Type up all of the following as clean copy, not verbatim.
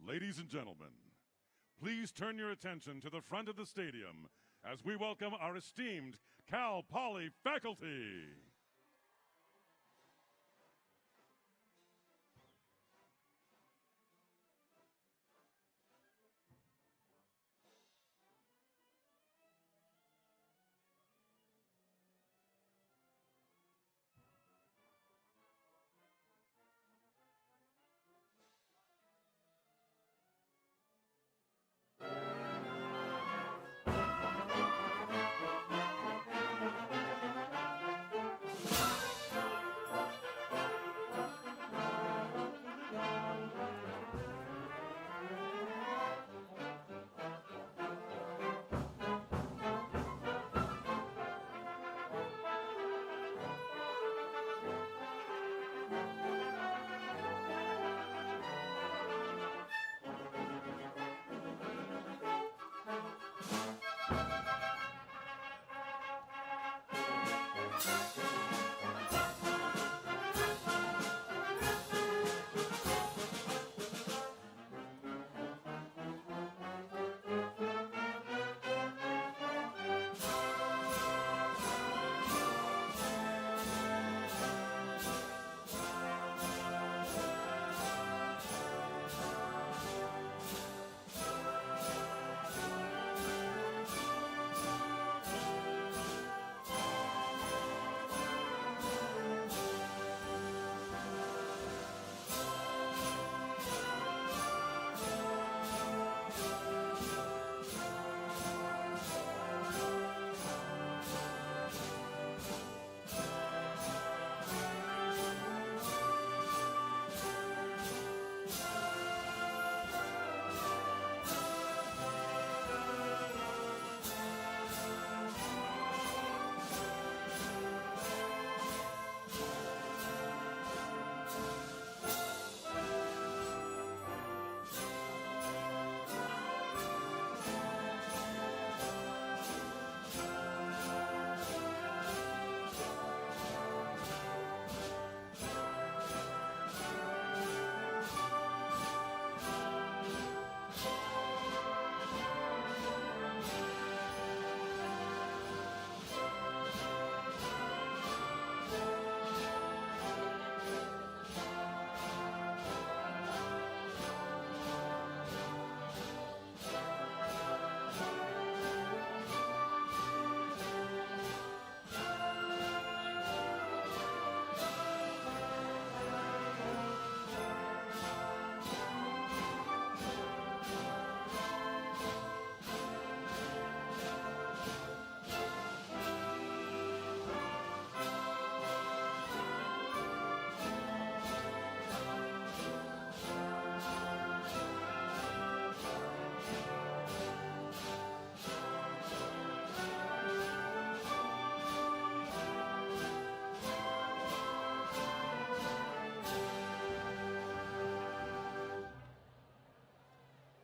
Ladies and gentlemen, please turn your attention to the front of the stadium as we welcome our esteemed Cal Poly faculty.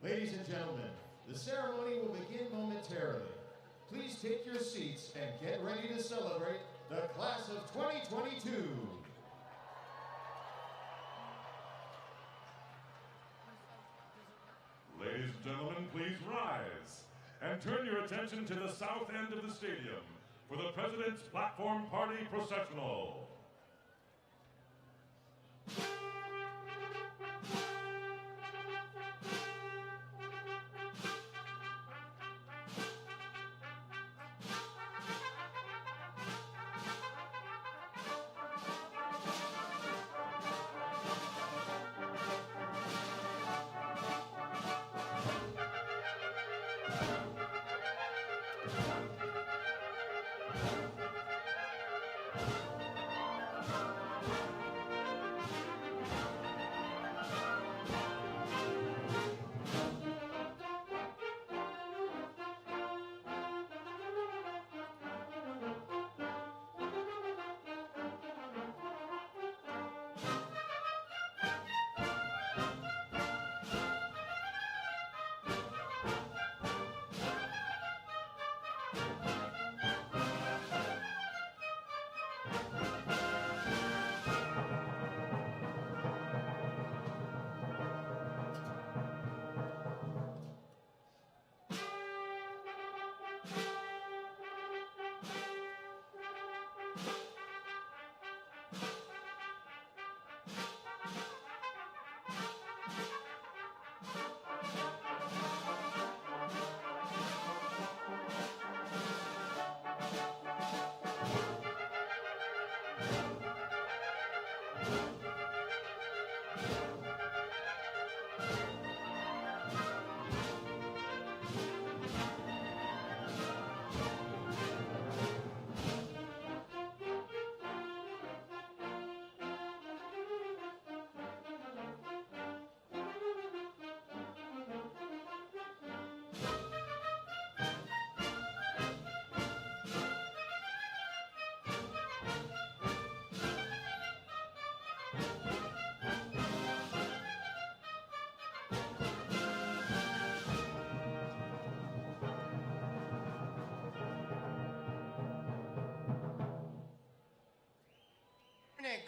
Ladies and gentlemen, the ceremony will begin momentarily. Please take your seats and get ready to celebrate the class of 2022. Ladies and gentlemen, please rise and turn your attention to the south end of the stadium for the President's Platform Party Processional.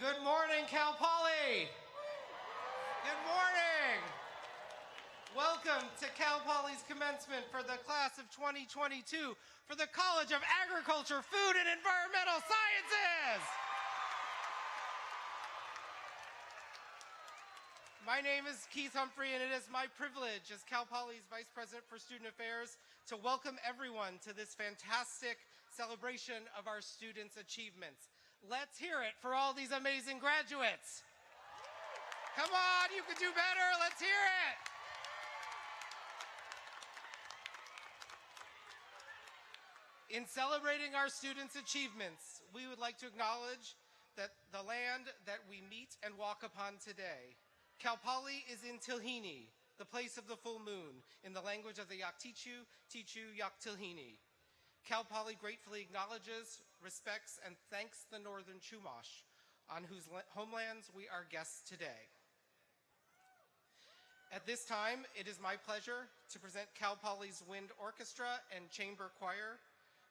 Good morning, Cal Poly. Good morning. Welcome to Cal Poly's commencement for the class of 2022 for the College of Agriculture, Food, and Environmental Sciences. My name is Keith Humphrey, and it is my privilege as Cal Poly's Vice President for Student Affairs to welcome everyone to this fantastic celebration of our students' achievements. Let's hear it for all these amazing graduates. Come on, you can do better. Let's hear it. In celebrating our students' achievements, we would like to acknowledge that the land that we meet and walk upon today. Cal Poly is in Tilhini, the place of the full moon, in the language of the Yaktichu, Tichu, Yaktilhini. Cal Poly gratefully acknowledges, respects, and thanks the Northern Chumash, on whose homelands we are guests today. At this time, it is my pleasure to present Cal Poly's Wind Orchestra and Chamber Choir,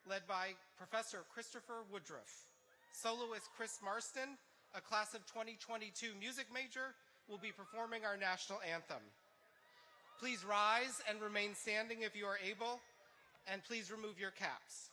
led by Professor Christopher Woodruff. Soloist Chris Marston, a class of 2022 music major, will be performing our national anthem. Please rise and remain standing if you are able, and please remove your caps.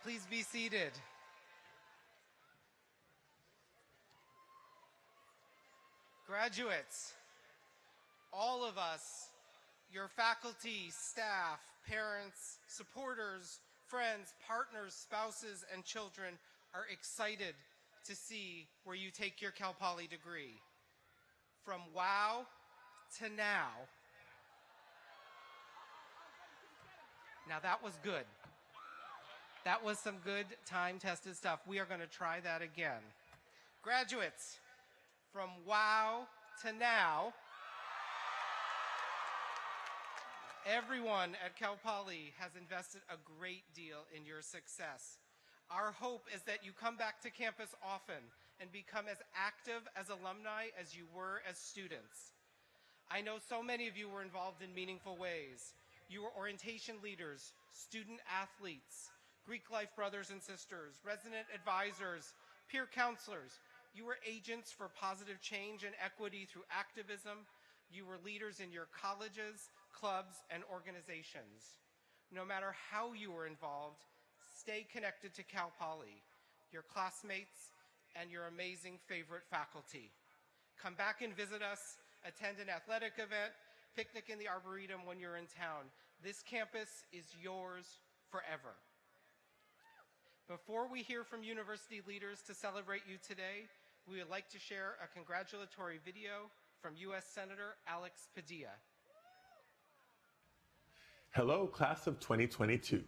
Please be seated. Graduates, all of us, your faculty, staff, parents, supporters, friends, partners, spouses, and children are excited to see where you take your Cal Poly degree. From wow to now. Now that was good. That was some good time-tested stuff. We are going to try that again. Graduates, from wow to now, everyone at Cal Poly has invested a great deal in your success. Our hope is that you come back to campus often and become as active as alumni as you were as students. I know so many of you were involved in meaningful ways. You were orientation leaders, student athletes, Greek life brothers and sisters, resident advisors, peer counselors. You were agents for positive change and equity through activism. You were leaders in your colleges, clubs, and organizations. No matter how you were involved, stay connected to Cal Poly, your classmates, and your amazing favorite faculty. Come back and visit us, attend an athletic event, picnic in the Arboretum when you're in town. This campus is yours forever. Before we hear from university leaders to celebrate you today, we would like to share a congratulatory video from U.S. Senator Alex Padilla. Hello, class of 2022.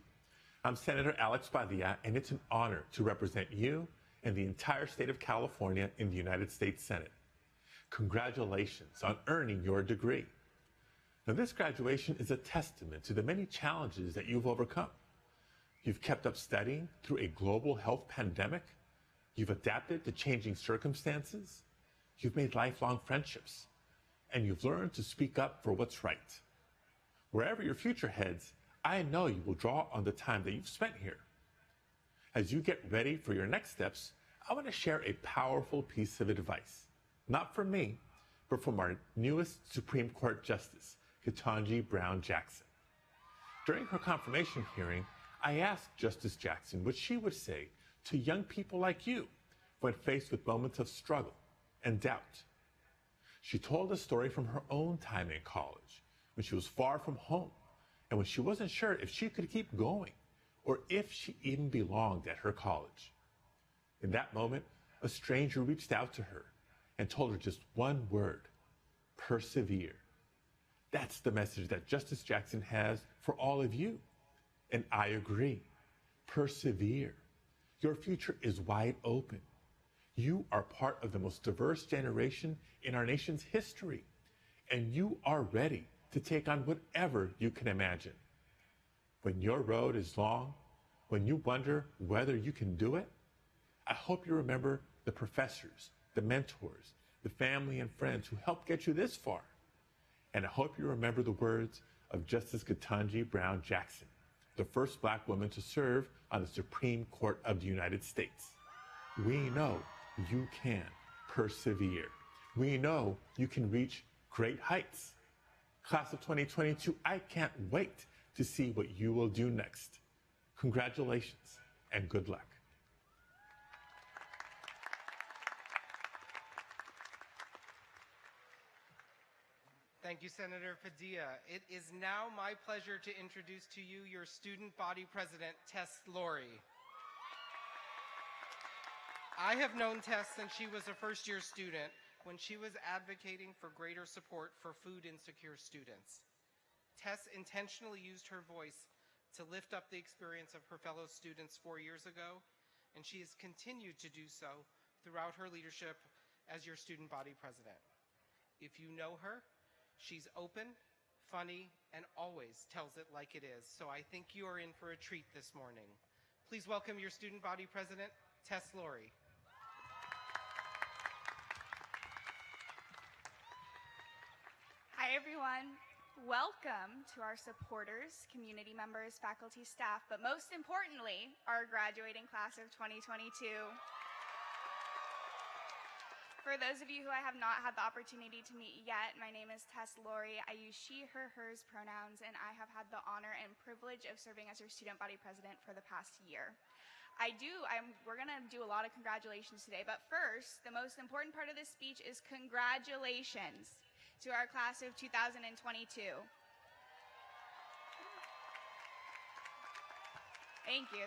I'm Senator Alex Padilla, and it's an honor to represent you and the entire state of California in the United States Senate. Congratulations on earning your degree. Now, this graduation is a testament to the many challenges that you've overcome. You've kept up studying through a global health pandemic. You've adapted to changing circumstances. You've made lifelong friendships. And you've learned to speak up for what's right. Wherever your future heads, I know you will draw on the time that you've spent here. As you get ready for your next steps, I want to share a powerful piece of advice. Not from me, but from our newest Supreme Court Justice, Ketanji Brown Jackson. During her confirmation hearing, I asked Justice Jackson what she would say to young people like you when faced with moments of struggle and doubt. She told a story from her own time in college, when she was far from home, and when she wasn't sure if she could keep going or if she even belonged at her college. In that moment, a stranger reached out to her and told her just one word: persevere. That's the message that Justice Jackson has for all of you. And I agree. Persevere. Your future is wide open. You are part of the most diverse generation in our nation's history, and you are ready to take on whatever you can imagine. When your road is long, when you wonder whether you can do it, I hope you remember the professors, the mentors, the family and friends who helped get you this far. And I hope you remember the words of Justice Ketanji Brown Jackson, the first Black woman to serve on the Supreme Court of the United States. We know you can persevere. We know you can reach great heights. Class of 2022, I can't wait to see what you will do next. Congratulations and good luck. Thank you, Senator Padilla. It is now my pleasure to introduce to you your student body president, Tess Laurie. I have known Tess since she was a first-year student when she was advocating for greater support for food-insecure students. Tess intentionally used her voice to lift up the experience of her fellow students 4 years ago, and she has continued to do so throughout her leadership as your student body president. If you know her, she's open, funny, and always tells it like it is. So I think you are in for a treat this morning. Please welcome your student body president, Tess Laurie. Hi, everyone. Welcome to our supporters, community members, faculty, staff, but most importantly, our graduating class of 2022. For those of you who I have not had the opportunity to meet yet, my name is Tess Laurie. I use she, her, hers pronouns, and I have had the honor and privilege of serving as your student body president for the past year. We're gonna do a lot of congratulations today, but first, the most important part of this speech is congratulations to our class of 2022. Thank you.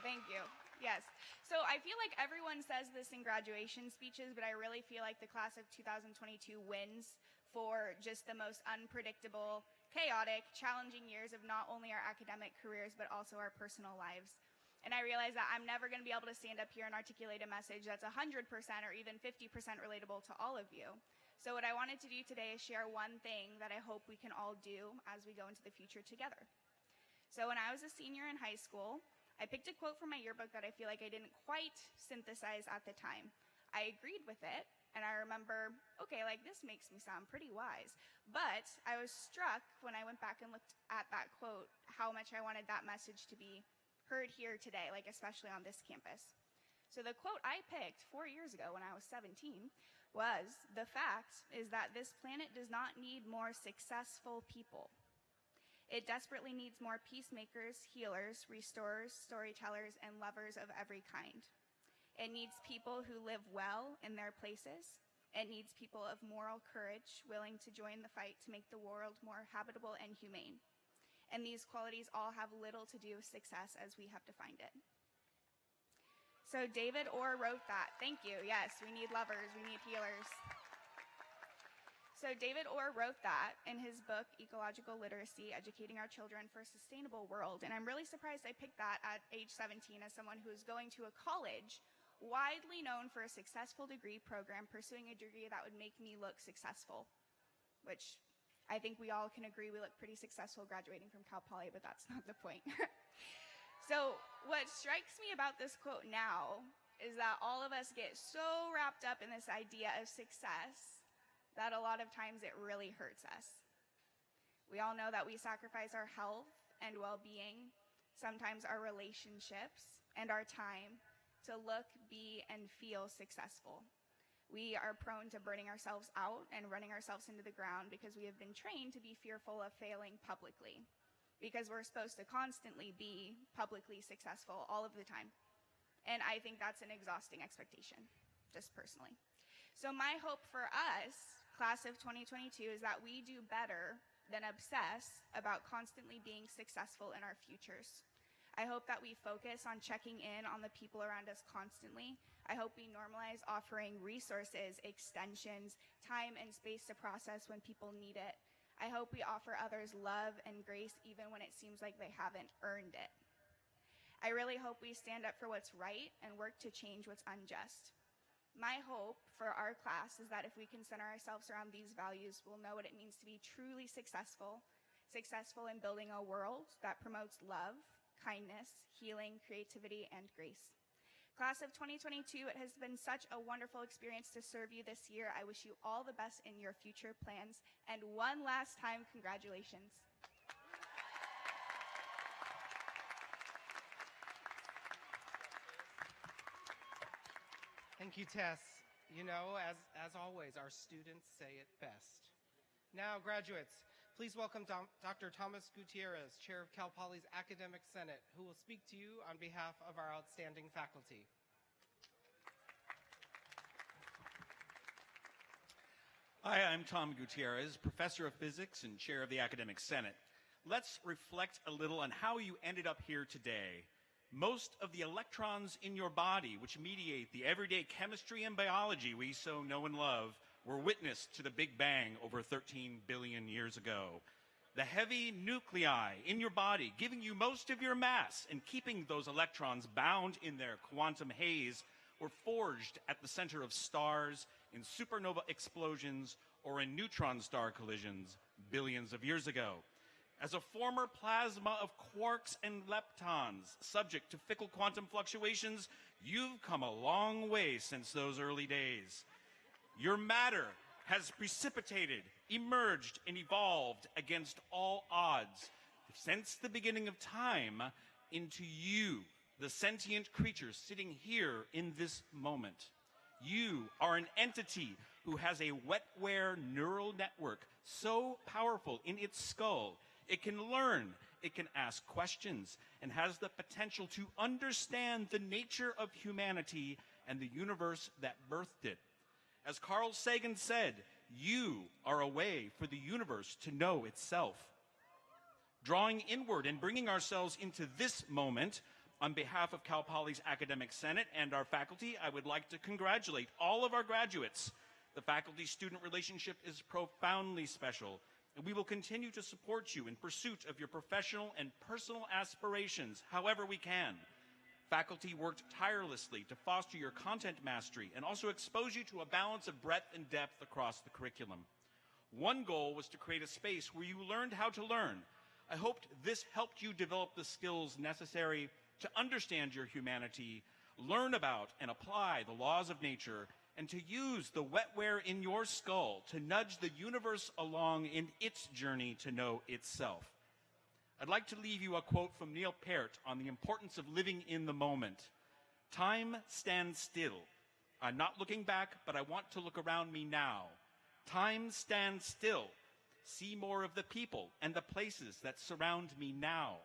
Yes. So I feel like everyone says this in graduation speeches, but I really feel like the class of 2022 wins for just the most unpredictable, chaotic, challenging years of not only our academic careers, but also our personal lives. And I realize that I'm never going to be able to stand up here and articulate a message that's 100% or even 50% relatable to all of you. So what I wanted to do today is share one thing that I hope we can all do as we go into the future together. So when I was a senior in high school, I picked a quote from my yearbook that I feel like I didn't quite synthesize at the time. I agreed with it, and I remember, okay, like this makes me sound pretty wise. But I was struck when I went back and looked at that quote, how much I wanted that message to be heard here today, like especially on this campus. So the quote I picked 4 years ago when I was 17 was the fact is that this planet does not need more successful people. It desperately needs more peacemakers, healers, restorers, storytellers, and lovers of every kind. It needs people who live well in their places. It needs people of moral courage, willing to join the fight to make the world more habitable and humane. And these qualities all have little to do with success as we have defined it. So David Orr wrote that. Thank you. Yes, we need lovers, we need healers. So David Orr wrote that in his book, Ecological Literacy, Educating Our Children for a Sustainable World. And I'm really surprised I picked that at age 17 as someone who's going to a college widely known for a successful degree program, pursuing a degree that would make me look successful, which I think we all can agree we look pretty successful graduating from Cal Poly, but that's not the point. So what strikes me about this quote now is that all of us get so wrapped up in this idea of success that a lot of times it really hurts us. We all know that we sacrifice our health and well-being, sometimes our relationships and our time to look, be, and feel successful. We are prone to burning ourselves out and running ourselves into the ground because we have been trained to be fearful of failing publicly, because we're supposed to constantly be publicly successful all of the time. And I think that's an exhausting expectation, just personally. So my hope for us, class of 2022, is that we do better than obsess about constantly being successful in our futures. I hope that we focus on checking in on the people around us constantly. I hope we normalize offering resources, extensions, time and space to process when people need it. I hope we offer others love and grace even when it seems like they haven't earned it. I really hope we stand up for what's right and work to change what's unjust. My hope for our class is that if we can center ourselves around these values, we'll know what it means to be truly successful in building a world that promotes love, kindness, healing, creativity, and grace. Class of 2022, it has been such a wonderful experience to serve you this year. I wish you all the best in your future plans. And one last time, congratulations. Thank you, Tess. You know, as always, our students say it best. Now, graduates, please welcome Dr. Thomas Gutierrez, Chair of Cal Poly's Academic Senate, who will speak to you on behalf of our outstanding faculty. Hi, I'm Tom Gutierrez, Professor of Physics and Chair of the Academic Senate. Let's reflect a little on how you ended up here today. Most of the electrons in your body, which mediate the everyday chemistry and biology we so know and love, were witness to the Big Bang over 13 billion years ago. The heavy nuclei in your body, giving you most of your mass and keeping those electrons bound in their quantum haze, were forged at the center of stars, in supernova explosions, or in neutron star collisions billions of years ago. As a former plasma of quarks and leptons, subject to fickle quantum fluctuations, you've come a long way since those early days. Your matter has precipitated, emerged, and evolved against all odds since the beginning of time into you, the sentient creature sitting here in this moment. You are an entity who has a wetware neural network so powerful in its skull, it can learn, it can ask questions, and has the potential to understand the nature of humanity and the universe that birthed it. As Carl Sagan said, you are a way for the universe to know itself. Drawing inward and bringing ourselves into this moment, on behalf of Cal Poly's Academic Senate and our faculty, I would like to congratulate all of our graduates. The faculty-student relationship is profoundly special, and we will continue to support you in pursuit of your professional and personal aspirations however we can. Faculty worked tirelessly to foster your content mastery and also expose you to a balance of breadth and depth across the curriculum. One goal was to create a space where you learned how to learn. I hoped this helped you develop the skills necessary to understand your humanity, learn about and apply the laws of nature, and to use the wetware in your skull to nudge the universe along in its journey to know itself. I'd like to leave you a quote from Neil Peart on the importance of living in the moment. Time stands still. I'm not looking back, but I want to look around me now. Time stands still. See more of the people and the places that surround me now.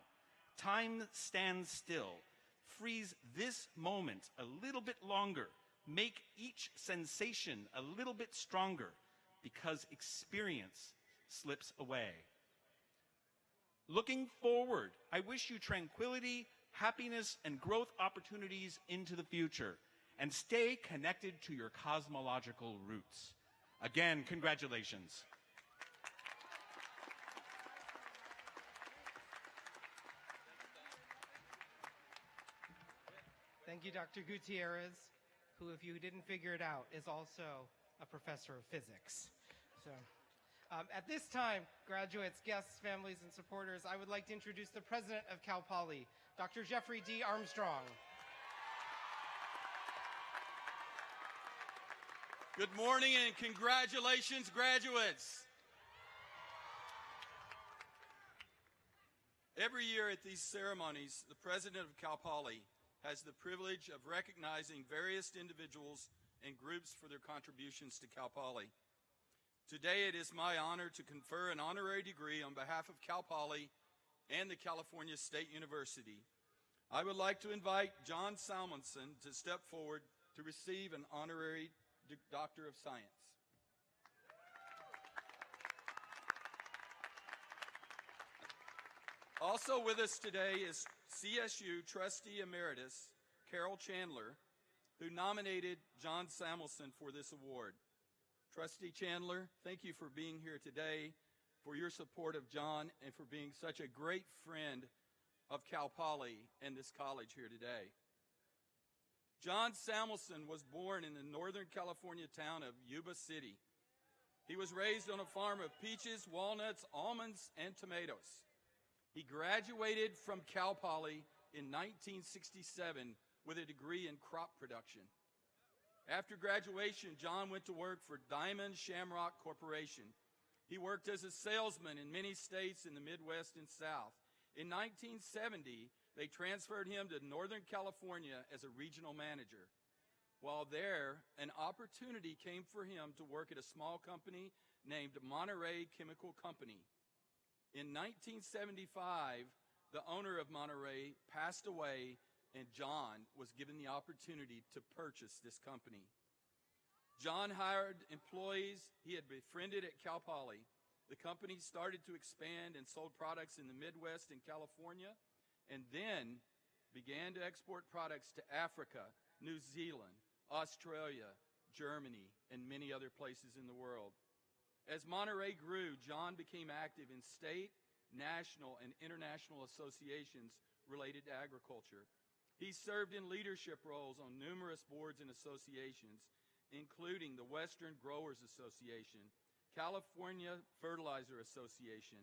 Time stands still. Freeze this moment a little bit longer. Make each sensation a little bit stronger, because experience slips away. Looking forward, I wish you tranquility, happiness, and growth opportunities into the future, and stay connected to your cosmological roots. Again, congratulations. Thank you, Dr. Gutierrez, who, if you didn't figure it out, is also a professor of physics. So, at this time, graduates, guests, families, and supporters, I would like to introduce the president of Cal Poly, Dr. Jeffrey D. Armstrong. Good morning and congratulations, graduates. Every year at these ceremonies, the president of Cal Poly has the privilege of recognizing various individuals and groups for their contributions to Cal Poly. Today, it is my honor to confer an honorary degree on behalf of Cal Poly and the California State University. I would like to invite John Samuelson to step forward to receive an honorary Doctor of Science. Also with us today is CSU Trustee Emeritus Carol Chandler, who nominated John Samuelson for this award. Trustee Chandler, thank you for being here today, for your support of John, and for being such a great friend of Cal Poly and this college here today. John Samuelson was born in the Northern California town of Yuba City. He was raised on a farm of peaches, walnuts, almonds, and tomatoes. He graduated from Cal Poly in 1967 with a degree in crop production. After graduation, John went to work for Diamond Shamrock Corporation. He worked as a salesman in many states in the Midwest and South. In 1970, they transferred him to Northern California as a regional manager. While there, an opportunity came for him to work at a small company named Monterey Chemical Company. In 1975, the owner of Monterey passed away, and John was given the opportunity to purchase this company. John hired employees he had befriended at Cal Poly. The company started to expand and sold products in the Midwest and California, and then began to export products to Africa, New Zealand, Australia, Germany, and many other places in the world. As Monterey grew, John became active in state, national, and international associations related to agriculture. He served in leadership roles on numerous boards and associations, including the Western Growers Association, California Fertilizer Association,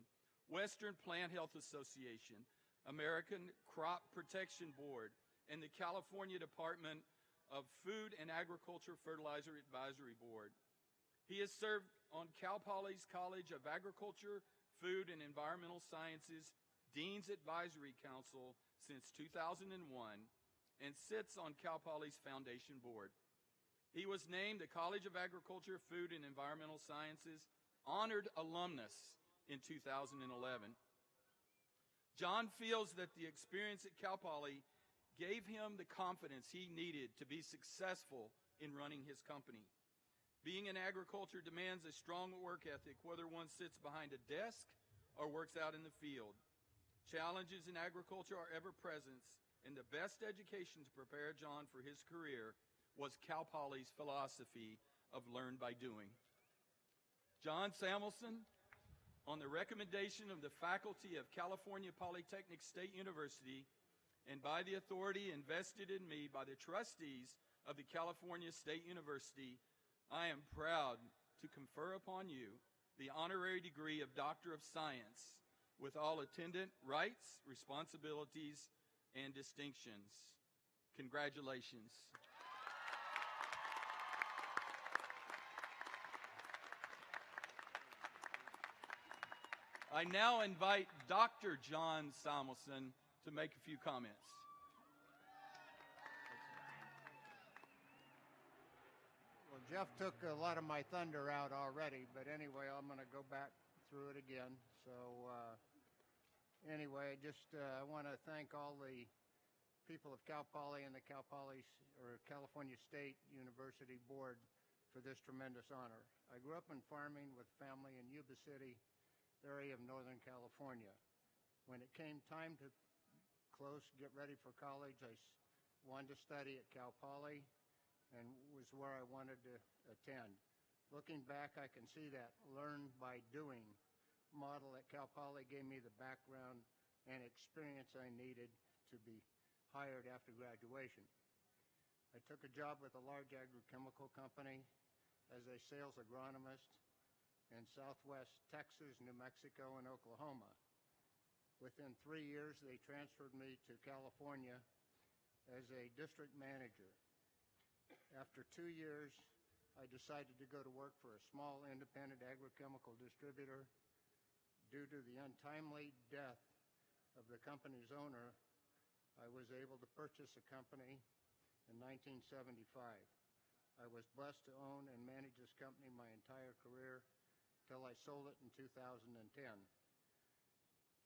Western Plant Health Association, American Crop Protection Board, and the California Department of Food and Agriculture Fertilizer Advisory Board. He has served on Cal Poly's College of Agriculture, Food and Environmental Sciences Dean's Advisory Council since 2001 and sits on Cal Poly's Foundation Board. He was named the College of Agriculture, Food and Environmental Sciences Honored Alumnus in 2011. John feels that the experience at Cal Poly gave him the confidence he needed to be successful in running his company. Being in agriculture demands a strong work ethic, whether one sits behind a desk or works out in the field. Challenges in agriculture are ever present, and the best education to prepare John for his career was Cal Poly's philosophy of learn by doing. John Samuelson, on the recommendation of the faculty of California Polytechnic State University and by the authority invested in me by the trustees of the California State University, I am proud to confer upon you the honorary degree of Doctor of Science with all attendant rights, responsibilities, and distinctions. Congratulations. I now invite Dr. John Samuelson to make a few comments. Jeff took a lot of my thunder out already, but anyway, I'm going to go back through it again. So anyway, I want to thank all the people of Cal Poly and the Cal Poly or California State University Board for this tremendous honor. I grew up in farming with family in Yuba City area of Northern California. When it came time to get ready for college, I wanted to study at Cal Poly and was where I wanted to attend. Looking back, I can see that learn by doing model at Cal Poly gave me the background and experience I needed to be hired after graduation. I took a job with a large agrochemical company as a sales agronomist in Southwest Texas, New Mexico, and Oklahoma. Within 3 years, they transferred me to California as a district manager. After 2 years, I decided to go to work for a small independent agrochemical distributor. Due to the untimely death of the company's owner, I was able to purchase a company in 1975. I was blessed to own and manage this company my entire career till I sold it in 2010.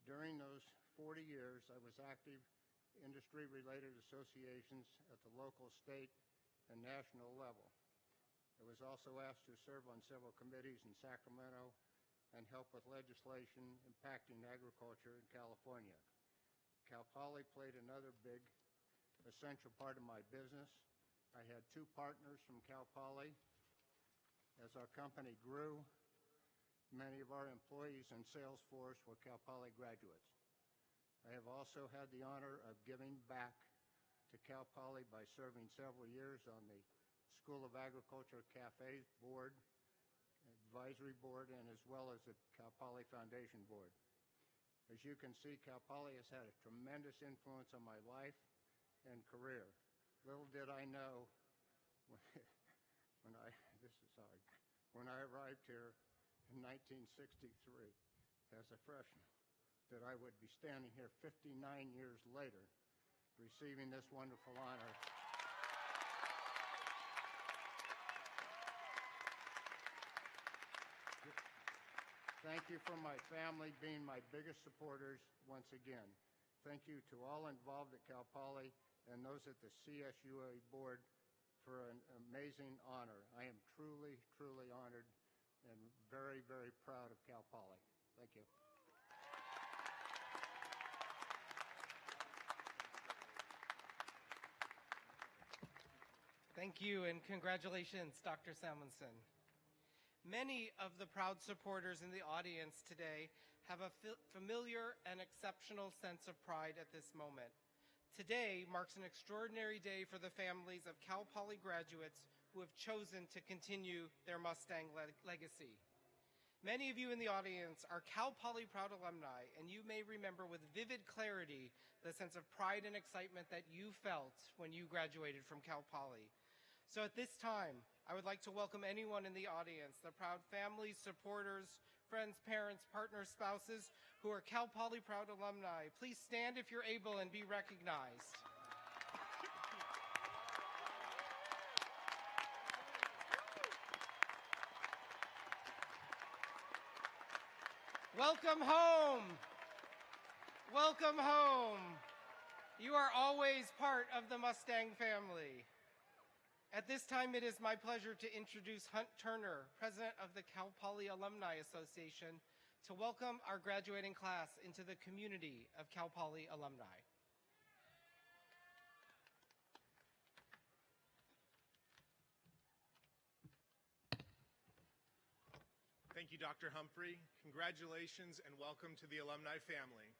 During those 40 years, I was active in industry-related associations at the local, state, and national level. I was also asked to serve on several committees in Sacramento and help with legislation impacting agriculture in California. Cal Poly played another big, essential part of my business. I had 2 partners from Cal Poly. As our company grew, many of our employees and sales force were Cal Poly graduates. I have also had the honor of giving back to Cal Poly by serving several years on the School of Agriculture Cafe Board, Advisory Board, and as well as the Cal Poly Foundation Board. As you can see, Cal Poly has had a tremendous influence on my life and career. Little did I know when I arrived here in 1963 as a freshman that I would be standing here 59 years later receiving this wonderful honor. Thank you for my family being my biggest supporters once again. Thank you to all involved at Cal Poly and those at the CSUA board for an amazing honor. I am truly, truly honored and very, very proud of Cal Poly. Thank you. Thank you, and congratulations, Dr. Samuelson. Many of the proud supporters in the audience today have a familiar and exceptional sense of pride at this moment. Today marks an extraordinary day for the families of Cal Poly graduates who have chosen to continue their Mustang legacy. Many of you in the audience are Cal Poly proud alumni, and you may remember with vivid clarity the sense of pride and excitement that you felt when you graduated from Cal Poly. So at this time, I would like to welcome anyone in the audience, the proud families, supporters, friends, parents, partners, spouses who are Cal Poly proud alumni. Please stand if you're able and be recognized. Welcome home. Welcome home. You are always part of the Mustang family. At this time, it is my pleasure to introduce Hunt Turner, President of the Cal Poly Alumni Association, to welcome our graduating class into the community of Cal Poly alumni. Thank you, Dr. Humphrey. Congratulations and welcome to the alumni family.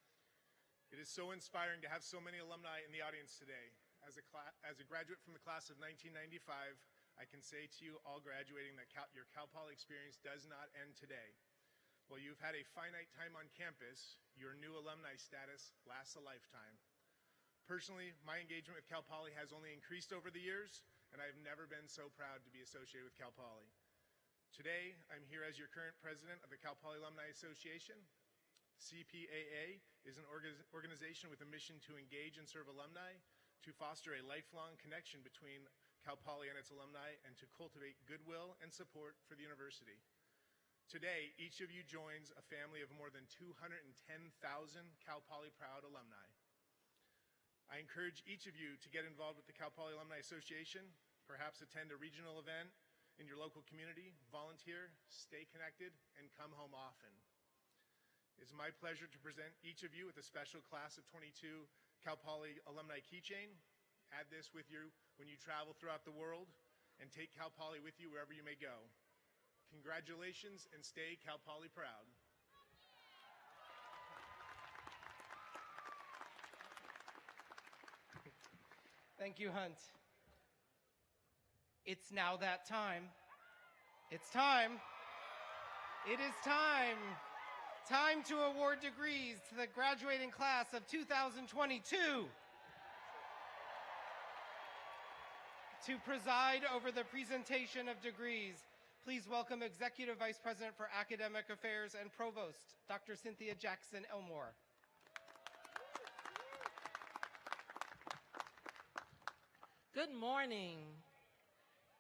It is so inspiring to have so many alumni in the audience today. As a graduate from the class of 1995, I can say to you all graduating that your Cal Poly experience does not end today. While you've had a finite time on campus, your new alumni status lasts a lifetime. Personally, my engagement with Cal Poly has only increased over the years, and I've never been so proud to be associated with Cal Poly. Today, I'm here as your current president of the Cal Poly Alumni Association. CPAA is an organization with a mission to engage and serve alumni, to foster a lifelong connection between Cal Poly and its alumni and to cultivate goodwill and support for the university. Today, each of you joins a family of more than 210,000 Cal Poly Proud alumni. I encourage each of you to get involved with the Cal Poly Alumni Association, perhaps attend a regional event in your local community, volunteer, stay connected, and come home often. It's my pleasure to present each of you with a special class of 22 Cal Poly alumni keychain. Add this with you when you travel throughout the world, and take Cal Poly with you wherever you may go. Congratulations, and stay Cal Poly proud. Thank you, Hunt. It's now that time. It's time. It is time. Time to award degrees to the graduating class of 2022. To preside over the presentation of degrees, please welcome Executive Vice President for Academic Affairs and Provost, Dr. Cynthia Jackson Elmore. Good morning.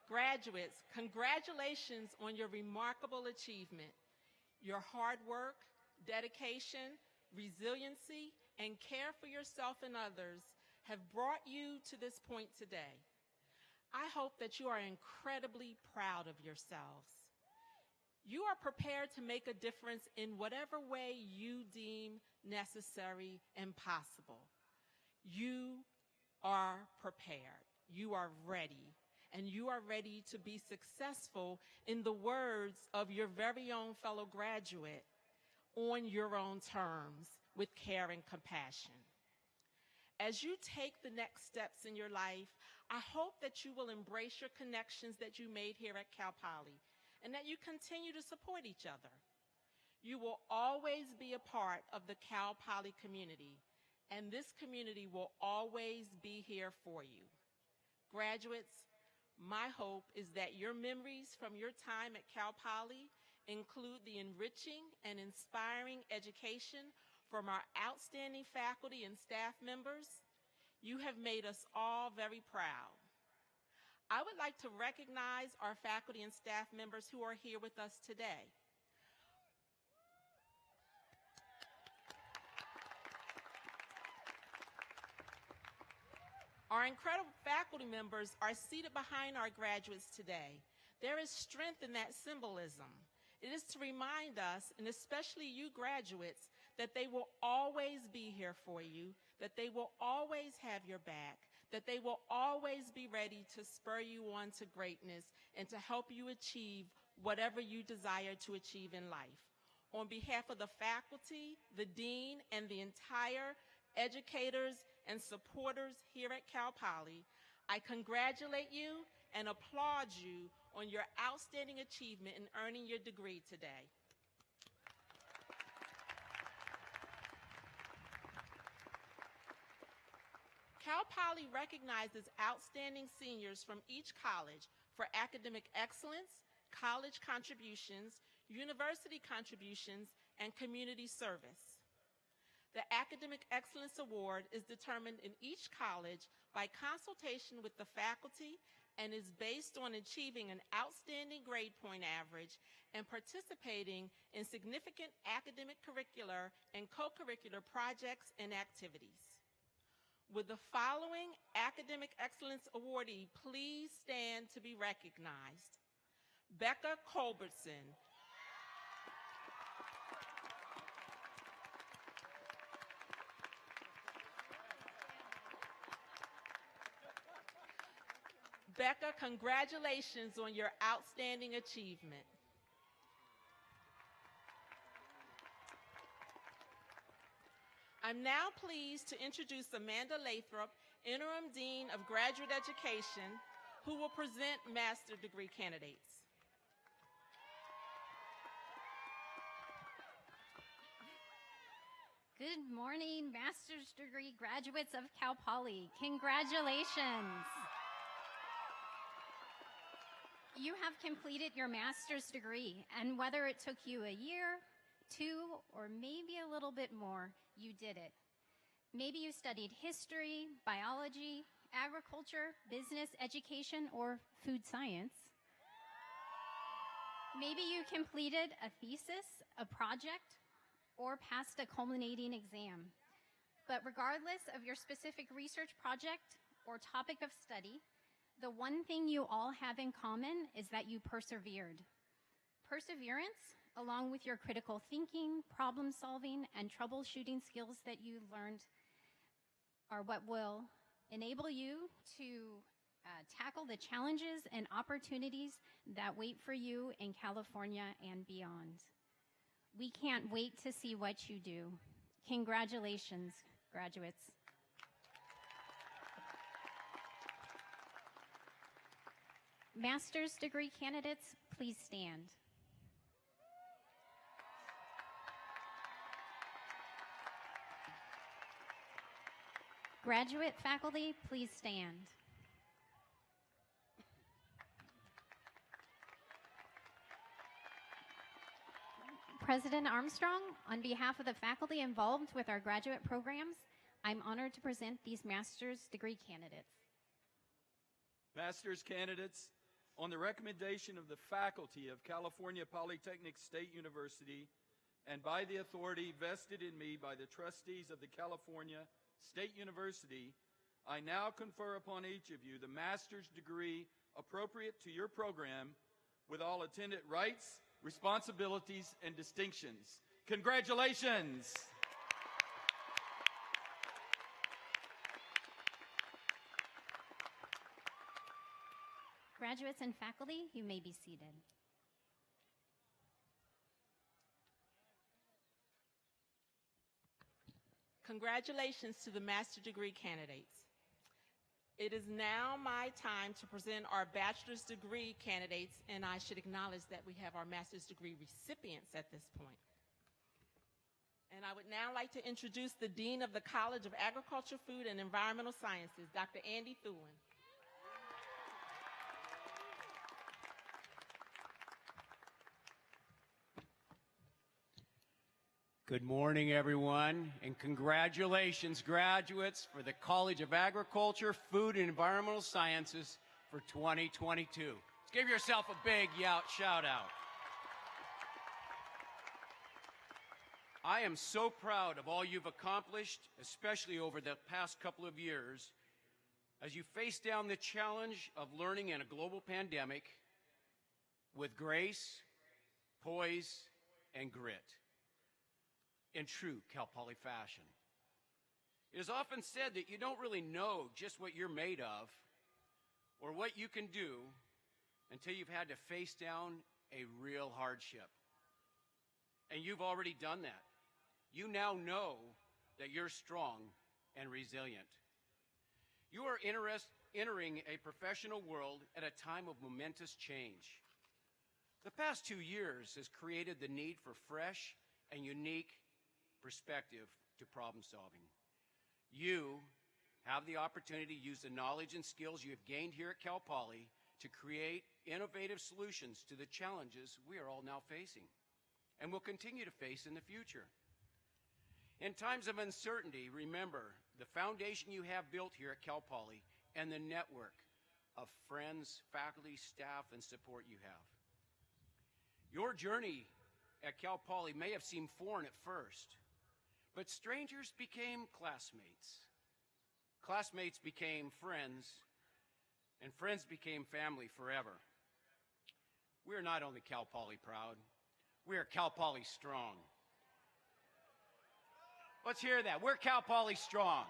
Graduates, congratulations on your remarkable achievement. Your hard work, dedication, resiliency, and care for yourself and others have brought you to this point today. I hope that you are incredibly proud of yourselves. You are prepared to make a difference in whatever way you deem necessary and possible. You are prepared. You are ready. And you are ready to be successful, in the words of your very own fellow graduate, on your own terms, with care and compassion. As you take the next steps in your life, I hope that you will embrace your connections that you made here at Cal Poly, and that you continue to support each other. You will always be a part of the Cal Poly community, and this community will always be here for you. Graduates, my hope is that your memories from your time at Cal Poly include the enriching and inspiring education from our outstanding faculty and staff members. You have made us all very proud. I would like to recognize our faculty and staff members who are here with us today. Our incredible faculty members are seated behind our graduates today. There is strength in that symbolism. It is to remind us, and especially you graduates, that they will always be here for you, that they will always have your back, that they will always be ready to spur you on to greatness and to help you achieve whatever you desire to achieve in life. On behalf of the faculty, the dean, and the entire educators and supporters here at Cal Poly, I congratulate you and applaud you on your outstanding achievement in earning your degree today. Cal Poly recognizes outstanding seniors from each college for academic excellence, college contributions, university contributions, and community service. The Academic Excellence Award is determined in each college by consultation with the faculty and is based on achieving an outstanding grade point average and participating in significant academic curricular and co-curricular projects and activities. Would the following Academic Excellence awardee please stand to be recognized? Becca Culbertson. Becca, congratulations on your outstanding achievement. I'm now pleased to introduce Amanda Lathrop, Interim Dean of Graduate Education, who will present master's degree candidates. Good morning, master's degree graduates of Cal Poly. Congratulations. You have completed your master's degree, and whether it took you a year, 2, or maybe a little bit more, you did it. Maybe you studied history, biology, agriculture, business, education, or food science. Maybe you completed a thesis, a project, or passed a culminating exam. But regardless of your specific research project or topic of study, the one thing you all have in common is that you persevered. Perseverance, along with your critical thinking, problem solving, and troubleshooting skills that you learned, are what will enable you to tackle the challenges and opportunities that wait for you in California and beyond. We can't wait to see what you do. Congratulations, graduates. Master's degree candidates, please stand. Graduate faculty, please stand. President Armstrong, on behalf of the faculty involved with our graduate programs, I'm honored to present these master's degree candidates. Master's candidates, on the recommendation of the faculty of California Polytechnic State University and by the authority vested in me by the trustees of the California State University, I now confer upon each of you the master's degree appropriate to your program with all attendant rights, responsibilities, and distinctions. Congratulations! Graduates and faculty, you may be seated. Congratulations to the master's degree candidates. It is now my time to present our bachelor's degree candidates, and I should acknowledge that we have our master's degree recipients at this point. And I would now like to introduce the Dean of the College of Agriculture, Food, and Environmental Sciences, Dr. Andy Thulin. Good morning, everyone, and congratulations, graduates, for the College of Agriculture, Food, and Environmental Sciences for 2022. Let's give yourself a big shout out. I am so proud of all you've accomplished, especially over the past couple of years, as you face down the challenge of learning in a global pandemic with grace, poise, and grit. In true Cal Poly fashion. It is often said that you don't really know just what you're made of or what you can do until you've had to face down a real hardship. And you've already done that. You now know that you're strong and resilient. You are entering a professional world at a time of momentous change. The past 2 years has created the need for fresh and unique perspective to problem solving. You have the opportunity to use the knowledge and skills you have gained here at Cal Poly to create innovative solutions to the challenges we are all now facing and will continue to face in the future. In times of uncertainty, remember the foundation you have built here at Cal Poly and the network of friends, faculty, staff, and support you have. Your journey at Cal Poly may have seemed foreign at first, but strangers became classmates. Classmates became friends, and friends became family forever. We are not only Cal Poly proud, we are Cal Poly strong. Let's hear that. We're Cal Poly strong.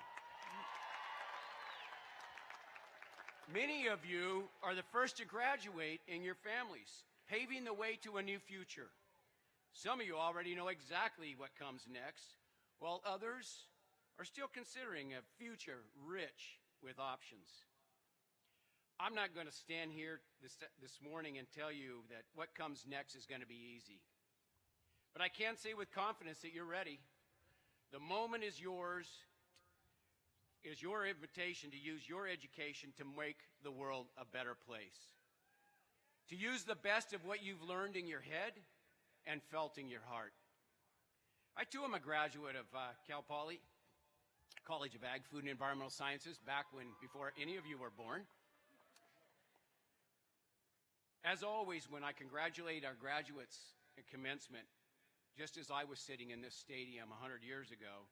Many of you are the first to graduate in your families, paving the way to a new future. Some of you already know exactly what comes next, while others are still considering a future rich with options. I'm not going to stand here this morning and tell you that what comes next is going to be easy. But I can say with confidence that you're ready. The moment is yours, is your invitation to use your education to make the world a better place. To use the best of what you've learned in your head and felt in your heart. I too am a graduate of Cal Poly. College of Ag, Food and Environmental Sciences, before any of you were born. As always, when I congratulate our graduates at commencement, just as I was sitting in this stadium 100 years ago,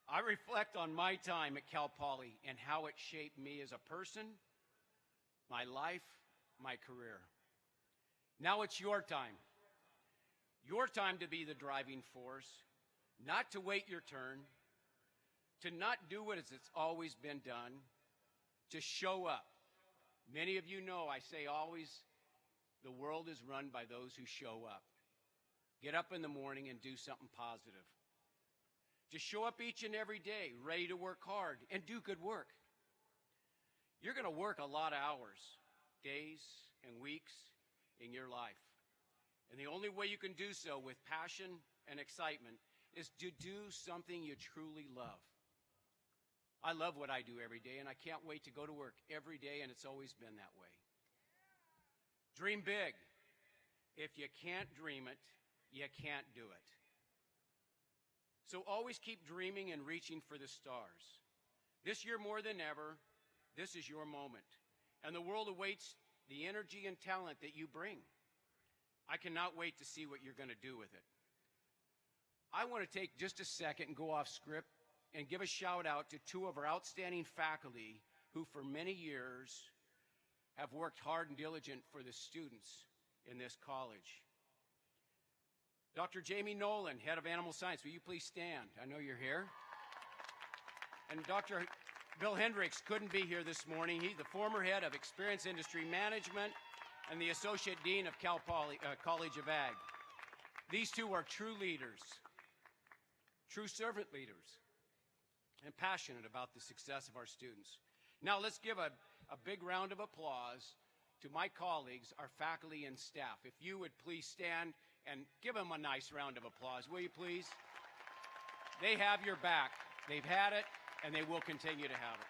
I reflect on my time at Cal Poly and how it shaped me as a person, my life, my career. Now it's your time. Your time to be the driving force, not to wait your turn, to not do it as it's always been done, to show up. Many of you know I say always, the world is run by those who show up. Get up in the morning and do something positive. To show up each and every day, ready to work hard and do good work. You're going to work a lot of hours, days and weeks in your life. And the only way you can do so with passion and excitement is to do something you truly love. I love what I do every day, and I can't wait to go to work every day, and it's always been that way. Dream big. If you can't dream it, you can't do it. So always keep dreaming and reaching for the stars. This year more than ever, this is your moment, and the world awaits the energy and talent that you bring. I cannot wait to see what you're going to do with it. I want to take just a second and go off script and give a shout out to two of our outstanding faculty who for many years have worked hard and diligent for the students in this college. Dr. Jamie Nolan, head of animal science, will you please stand? I know you're here. And Dr. Bill Hendricks couldn't be here this morning. He's the former head of Experience Industry Management and the Associate Dean of Cal Poly, College of Ag. These two are true leaders, true servant leaders, and passionate about the success of our students. Now let's give a big round of applause to my colleagues, our faculty and staff. If you would please stand and give them a nice round of applause, will you please? They have your back. They've had it, and they will continue to have it.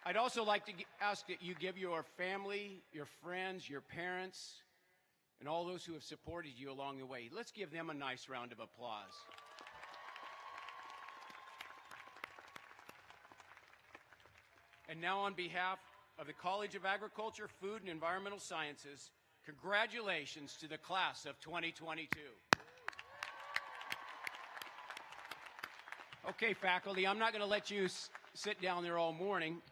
I'd also like to ask that you give your family, your friends, your parents, and all those who have supported you along the way. Let's give them a nice round of applause. And now on behalf of the College of Agriculture, Food and Environmental Sciences, congratulations to the class of 2022. Okay, faculty, I'm not going to let you sit down there all morning.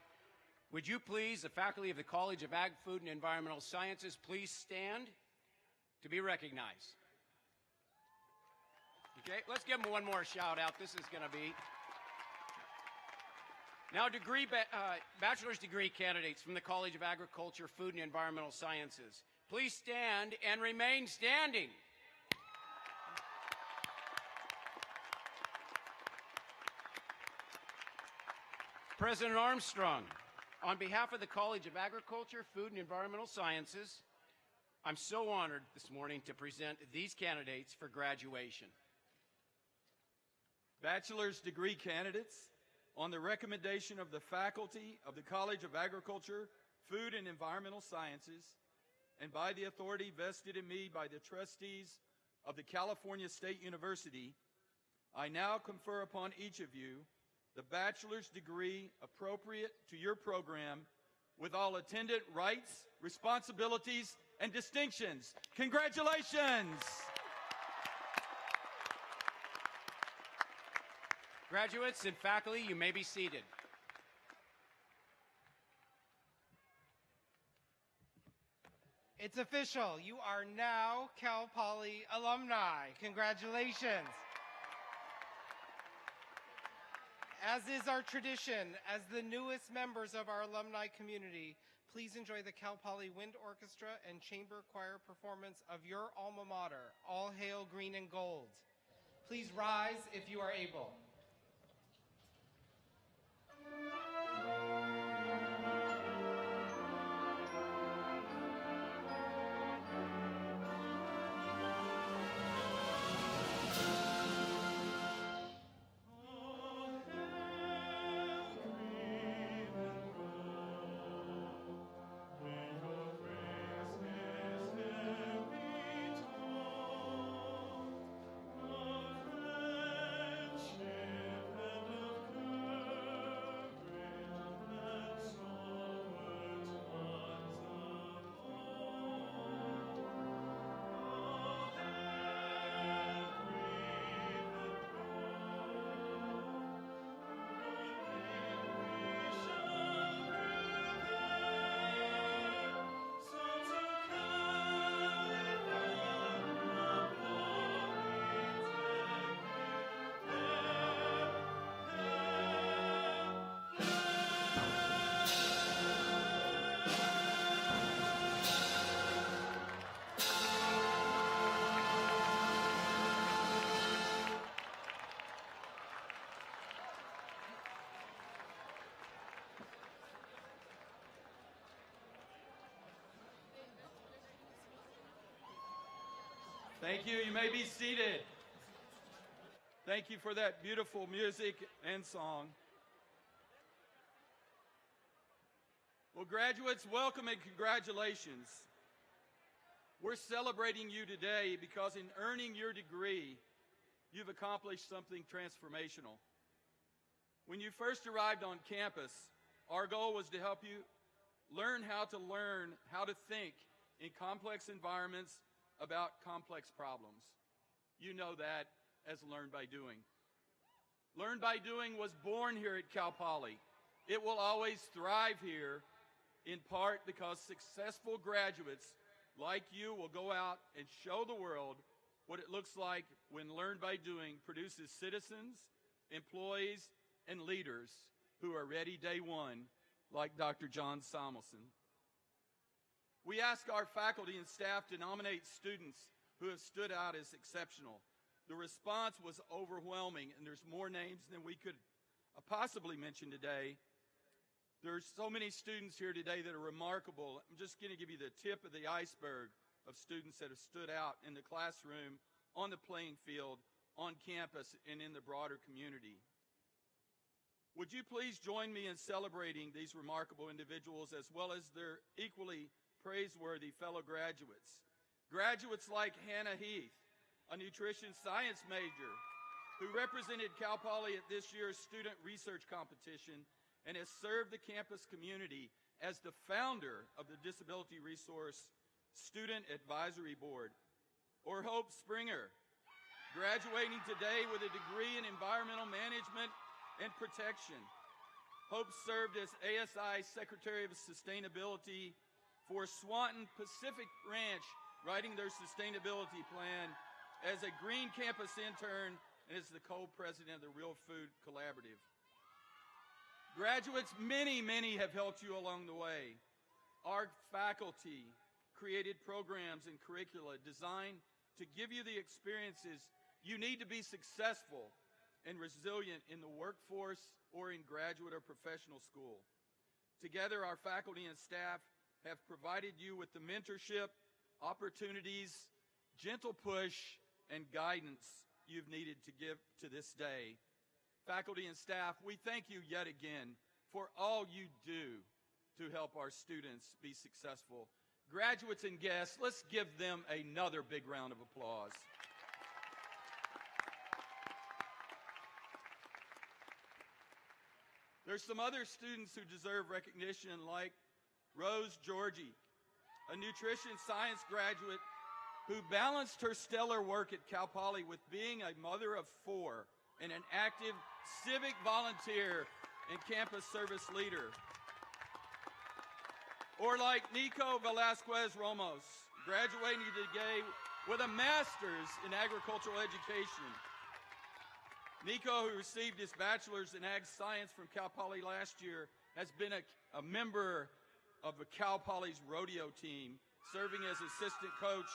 Would you please, the faculty of the College of Ag, Food and Environmental Sciences, please stand to be recognized. Okay, let's give them one more shout out. This is going to be... Now, bachelor's degree candidates from the College of Agriculture, Food and Environmental Sciences, please stand and remain standing. President Armstrong, on behalf of the College of Agriculture, Food and Environmental Sciences, I'm so honored this morning to present these candidates for graduation. Bachelor's degree candidates, on the recommendation of the faculty of the College of Agriculture, Food and Environmental Sciences, and by the authority vested in me by the trustees of the California State University, I now confer upon each of you the bachelor's degree appropriate to your program with all attendant rights, responsibilities, and distinctions. Congratulations! Graduates and faculty, you may be seated. It's official. You are now Cal Poly alumni. Congratulations. As is our tradition, as the newest members of our alumni community, please enjoy the Cal Poly Wind Orchestra and Chamber Choir performance of your alma mater, All Hail Green and Gold. Please rise if you are able. Christmas Thank you. You may be seated. Thank you for that beautiful music and song. Well, graduates, welcome and congratulations. We're celebrating you today because in earning your degree, you've accomplished something transformational. When you first arrived on campus, our goal was to help you learn how to think in complex environments about complex problems. You know that as Learn by Doing. Learn by Doing was born here at Cal Poly. It will always thrive here, in part because successful graduates like you will go out and show the world what it looks like when Learn by Doing produces citizens, employees, and leaders who are ready day one, like Dr. John Samuelson. We ask our faculty and staff to nominate students who have stood out as exceptional. The response was overwhelming, and there's more names than we could possibly mention today. There's so many students here today that are remarkable. I'm just going to give you the tip of the iceberg of students that have stood out in the classroom, on the playing field, on campus, and in the broader community. Would you please join me in celebrating these remarkable individuals as well as their equally praiseworthy fellow graduates? Graduates like Hannah Heath, a nutrition science major who represented Cal Poly at this year's student research competition and has served the campus community as the founder of the Disability Resource Student Advisory Board. Or Hope Springer, graduating today with a degree in environmental management and protection. Hope served as ASI Secretary of Sustainability for Swanton Pacific Ranch, writing their sustainability plan, as a Green Campus intern, and as the co-president of the Real Food Collaborative. Graduates, many have helped you along the way. Our faculty created programs and curricula designed to give you the experiences you need to be successful and resilient in the workforce or in graduate or professional school. Together, our faculty and staff have provided you with the mentorship, opportunities, gentle push, and guidance you've needed to give to this day. Faculty and staff, we thank you yet again for all you do to help our students be successful. Graduates and guests, let's give them another big round of applause. There's some other students who deserve recognition, like Rose Georgie, a nutrition science graduate who balanced her stellar work at Cal Poly with being a mother of 4 and an active civic volunteer and campus service leader. Or like Nico Velasquez Ramos, graduating today with a master's in agricultural education. Nico, who received his bachelor's in ag science from Cal Poly last year, has been a member of the Cal Poly's rodeo team, serving as assistant coach,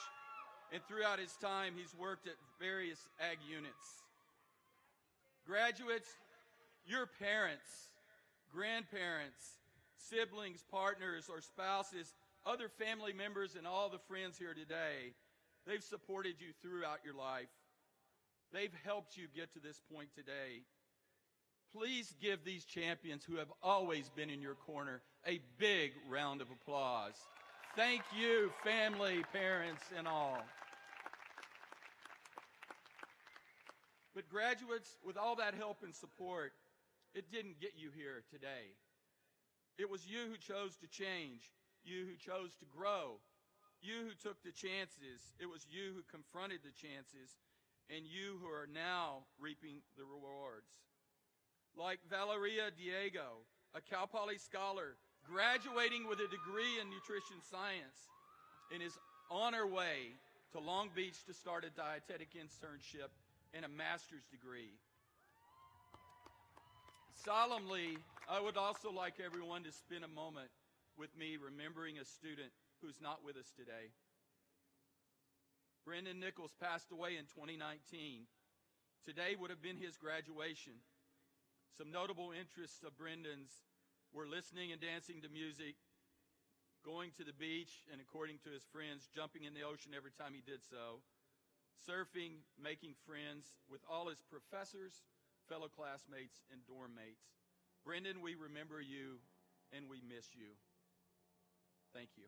and throughout his time, he's worked at various ag units. Graduates, your parents, grandparents, siblings, partners, or spouses, other family members, and all the friends here today, they've supported you throughout your life. They've helped you get to this point today. Please give these champions who have always been in your corner a big round of applause. Thank you, family, parents, and all. But graduates, with all that help and support, it didn't get you here today. It was you who chose to change, you who chose to grow, you who took the chances. It was you who confronted the chances, and you who are now reaping the rewards. Like Valeria Diego, a Cal Poly scholar, graduating with a degree in nutrition science, and is on her way to Long Beach to start a dietetic internship and a master's degree. Solemnly, I would also like everyone to spend a moment with me remembering a student who's not with us today. Brendan Nichols passed away in 2019. Today would have been his graduation. Some notable interests of Brendan's were listening and dancing to music, going to the beach, and according to his friends, jumping in the ocean every time he did so, surfing, making friends with all his professors, fellow classmates, and dorm mates. Brendan, we remember you and we miss you. Thank you.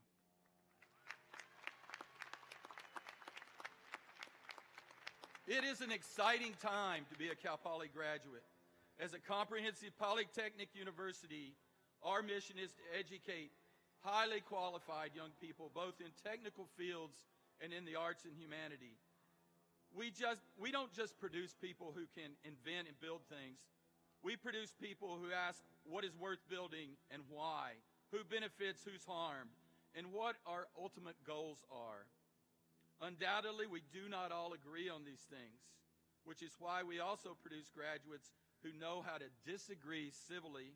It is an exciting time to be a Cal Poly graduate. As a comprehensive polytechnic university, our mission is to educate highly qualified young people, both in technical fields and in the arts and humanity. We don't just produce people who can invent and build things. We produce people who ask what is worth building and why, who benefits, who's harmed, and what our ultimate goals are. Undoubtedly, we do not all agree on these things, which is why we also produce graduates who know how to disagree civilly,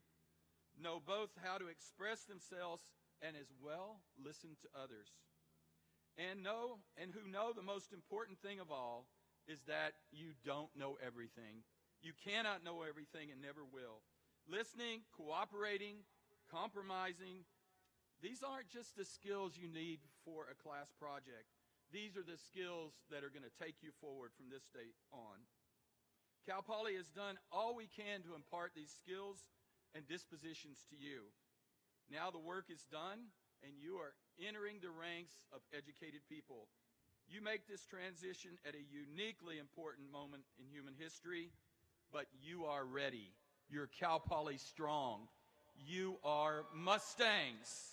know both how to express themselves and as well listen to others, and who know the most important thing of all is that you don't know everything. You cannot know everything and never will. Listening, cooperating, compromising, these aren't just the skills you need for a class project. These are the skills that are going to take you forward from this day on. Cal Poly has done all we can to impart these skills and dispositions to you. Now the work is done, and you are entering the ranks of educated people. You make this transition at a uniquely important moment in human history, but you are ready. You're Cal Poly strong. You are Mustangs.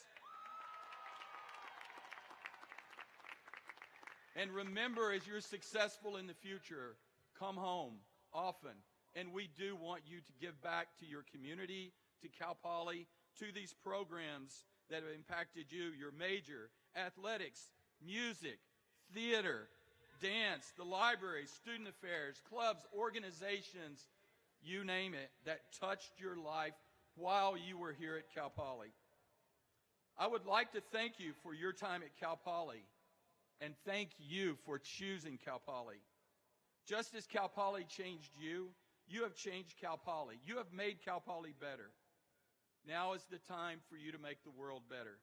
And remember, as you're successful in the future, come home often. And we do want you to give back to your community, to Cal Poly, to these programs that have impacted you, your major, athletics, music, theater, dance, the library, student affairs, clubs, organizations, you name it, that touched your life while you were here at Cal Poly. I would like to thank you for your time at Cal Poly, and thank you for choosing Cal Poly. Just as Cal Poly changed you, you have changed Cal Poly. You have made Cal Poly better. Now is the time for you to make the world better.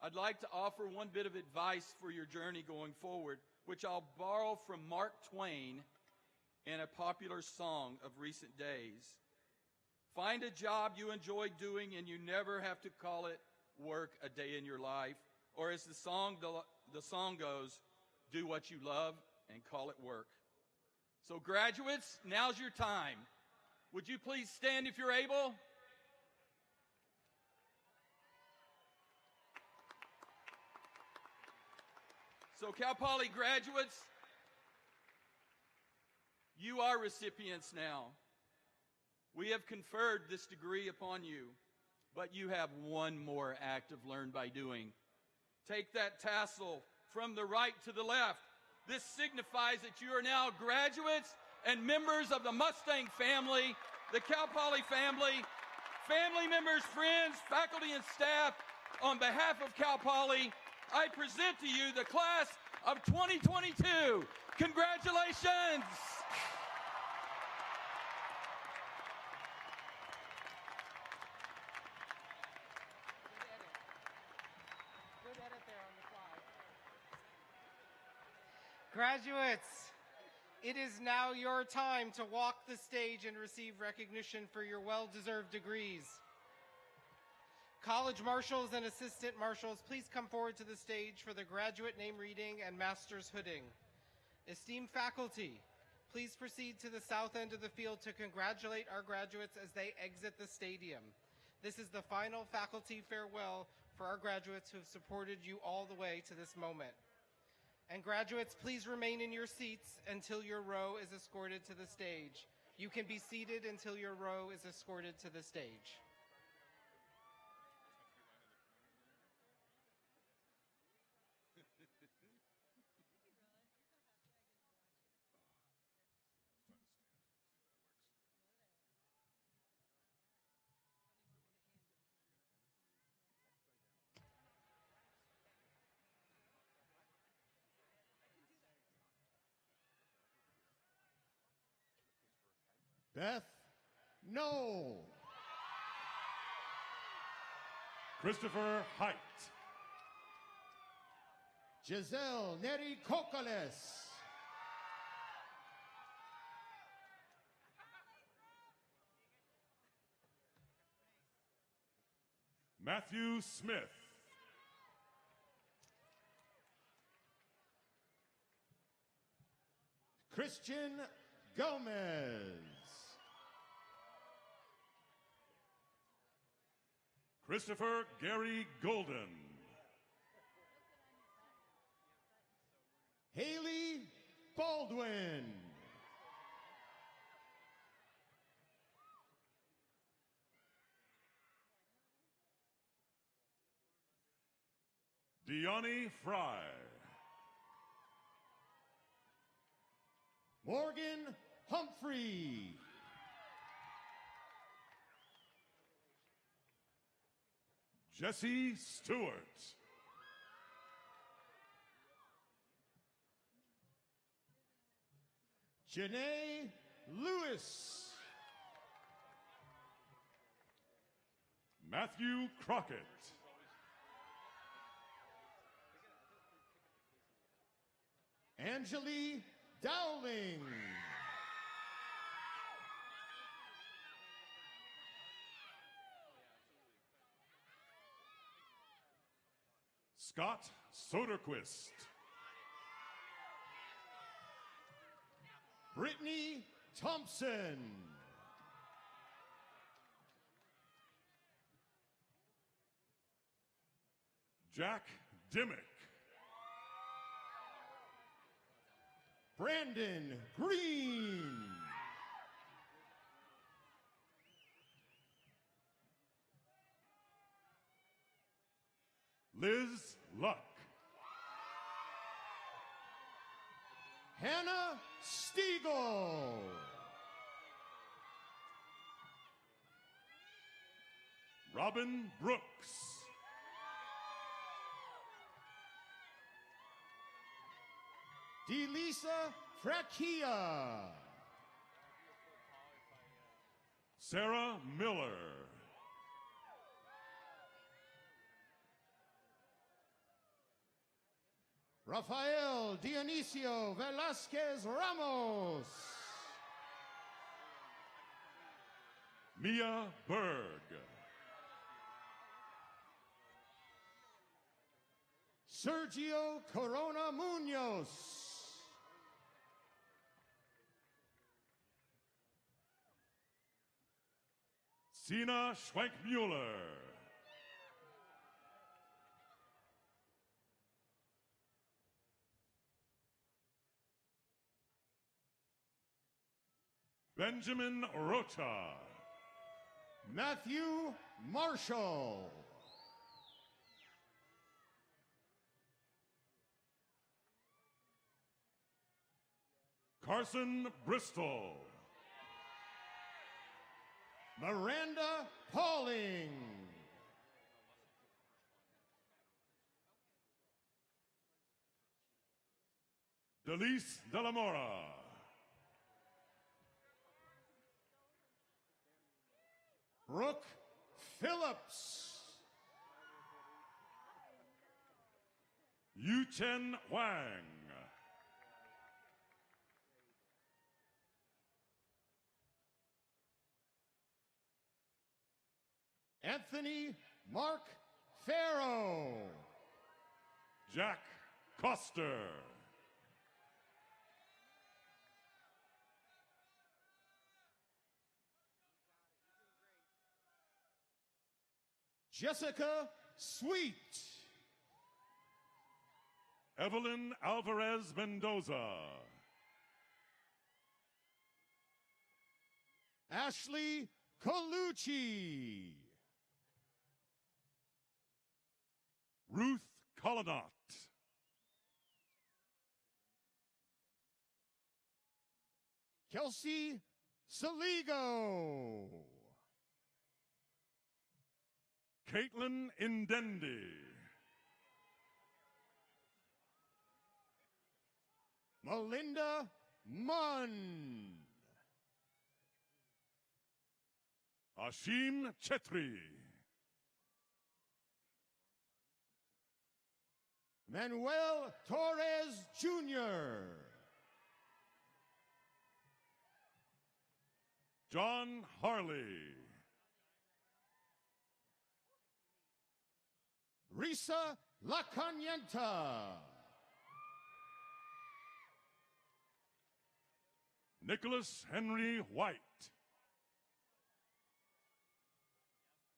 I'd like to offer one bit of advice for your journey going forward, which I'll borrow from Mark Twain in a popular song of recent days. Find a job you enjoy doing and you never have to call it work a day in your life. Or as the song goes, do what you love and call it work. So graduates, now's your time. Would you please stand if you're able? So Cal Poly graduates, you are recipients now. We have conferred this degree upon you, but you have one more act of learn by doing. Take that tassel from the right to the left. This signifies that you are now graduates and members of the Mustang family, the Cal Poly family, family members, friends, faculty, and staff. On behalf of Cal Poly, I present to you the class of 2022. Congratulations! Graduates, it is now your time to walk the stage and receive recognition for your well-deserved degrees. College marshals and assistant marshals, please come forward to the stage for the graduate name reading and master's hooding. Esteemed faculty, please proceed to the south end of the field to congratulate our graduates as they exit the stadium. This is the final faculty farewell for our graduates who have supported you all the way to this moment. And graduates, please remain in your seats until your row is escorted to the stage. You can be seated until your row is escorted to the stage. Beth No. Christopher Height. Giselle Neri Cocoles. Matthew Smith. Christian Gomez. Christopher Gary Golden. Haley Baldwin. Deani Fry. Morgan Humphrey. Jesse Stewart. Janae Lewis. Matthew Crockett. Angeli Dowling. Scott Soderquist. Brittany Thompson. Jack Dimmick. Brandon Green. Liz Luck. Hannah Stiegel. Robin Brooks. Delisa Frakia. Sarah Miller. Rafael Dionisio Velasquez Ramos. Mia Berg. Sergio Corona Munoz. Sina Schwenkmuller. Benjamin Rocha. Matthew Marshall. Carson Bristol. Miranda Pauling. Delise De La Mora. Brooke Phillips. Yu-Chen Wang. Anthony Mark Farrow. Jack Coster. Jessica Sweet. Evelyn Alvarez Mendoza. Ashley Colucci. Ruth Colonat. Kelsey Saligo. Caitlin Indendi. Melinda Munn. Ashim Chetri. Manuel Torres Jr. John Harley. Risa Lacanienta. Nicholas Henry White.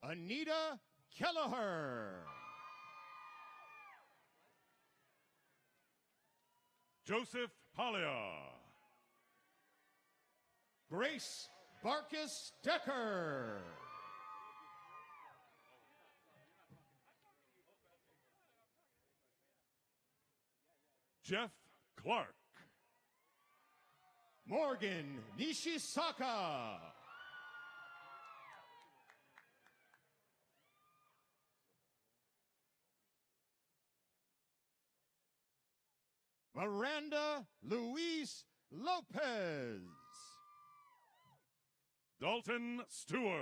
Anita Kelleher. Joseph Palia. Grace Barkis Decker. Jeff Clark. Morgan Nishisaka. Miranda Louise Lopez. Dalton Stewart.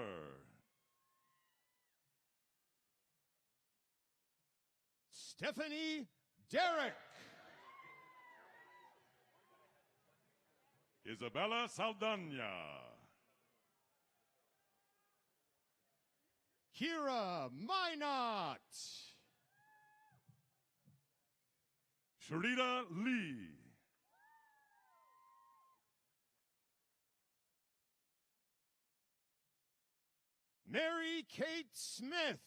Stephanie Derrick. Isabella Saldana. Kira Minot. Sharita Lee. Mary Kate Smith.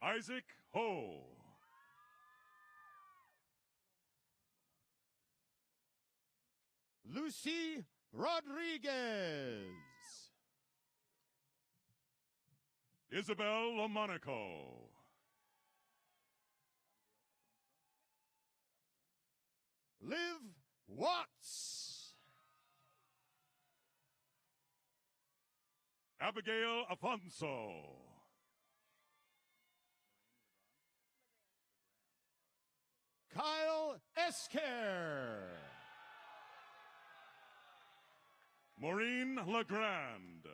Isaac Ho. Lucy Rodriguez. Isabel Lamonaco. Liv Watts. Abigail Afonso. Kyle Esker. Maureen Legrand.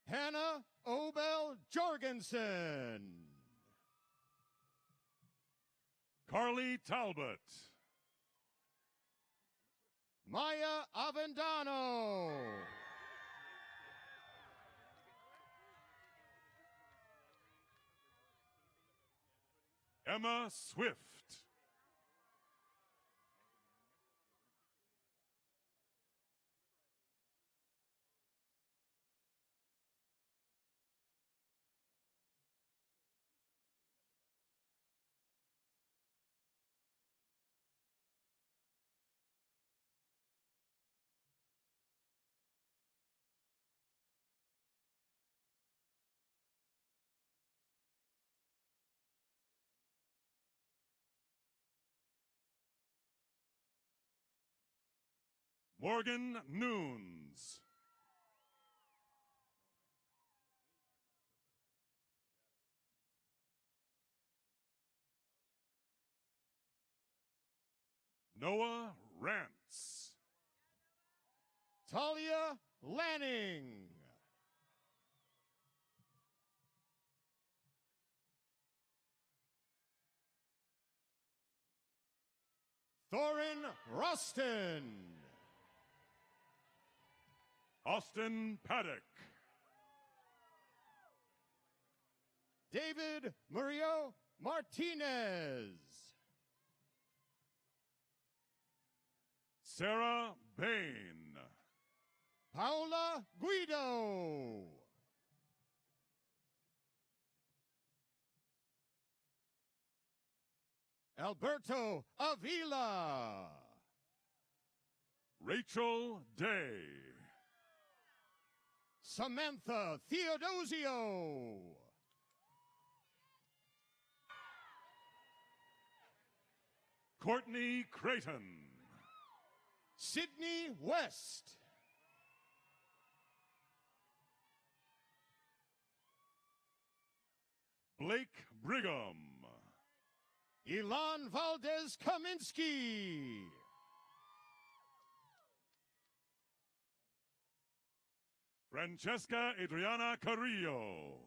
Hannah Obel Jorgensen. Carly Talbot. Maya Avendano. Emma Swift. Morgan Noons. Noah Rance. Talia Lanning. Thorin Rustin. Austin Paddock. David Murillo Martinez. Sarah Bain. Paula Guido. Alberto Avila. Rachel Day. Samantha Theodosio. Courtney Creighton. Sydney West. Blake Brigham. Ilan Valdez Kaminsky. Francesca Adriana Carrillo.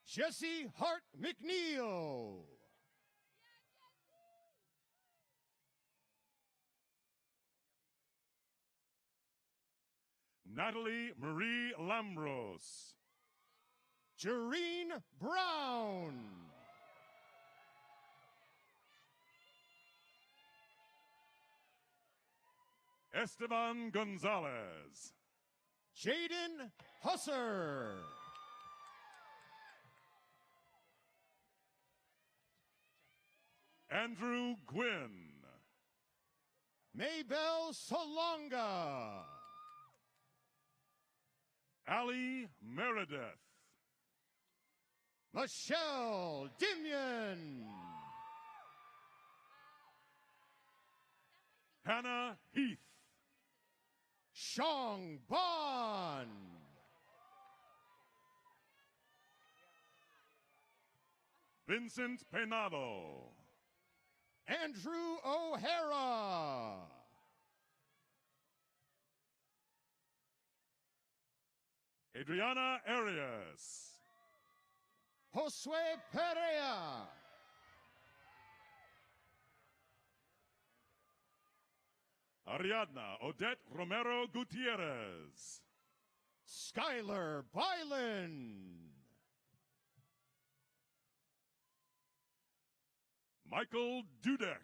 Jesse Hart McNeil. Natalie Marie Lambros. Jareen Brown. Esteban Gonzalez. Jaden Husser. Andrew Gwynn. Maybell Solonga. Ali Meredith. Michelle Dimion. Hannah Heath. Shong Bon. Vincent Penado. Andrew O'Hara. Adriana Arias. Josue Perea. Ariadna Odette Romero Gutierrez. Skylar Byland. Michael Dudek.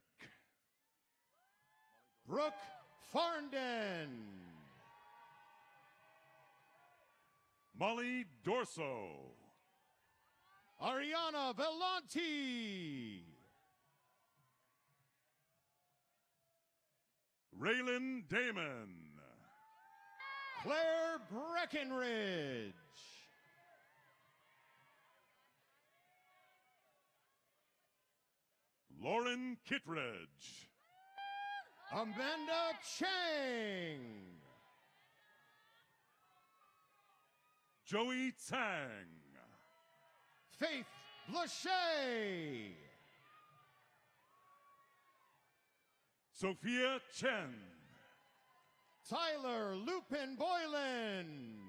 Brooke Farnden. Molly Dorso. Ariana Vellanti. Raylan Damon. Claire Breckenridge. Lauren Kittredge. Amanda Chang. Joey Tsang. Faith Blaché. Sophia Chen. Tyler Lupin Boylan.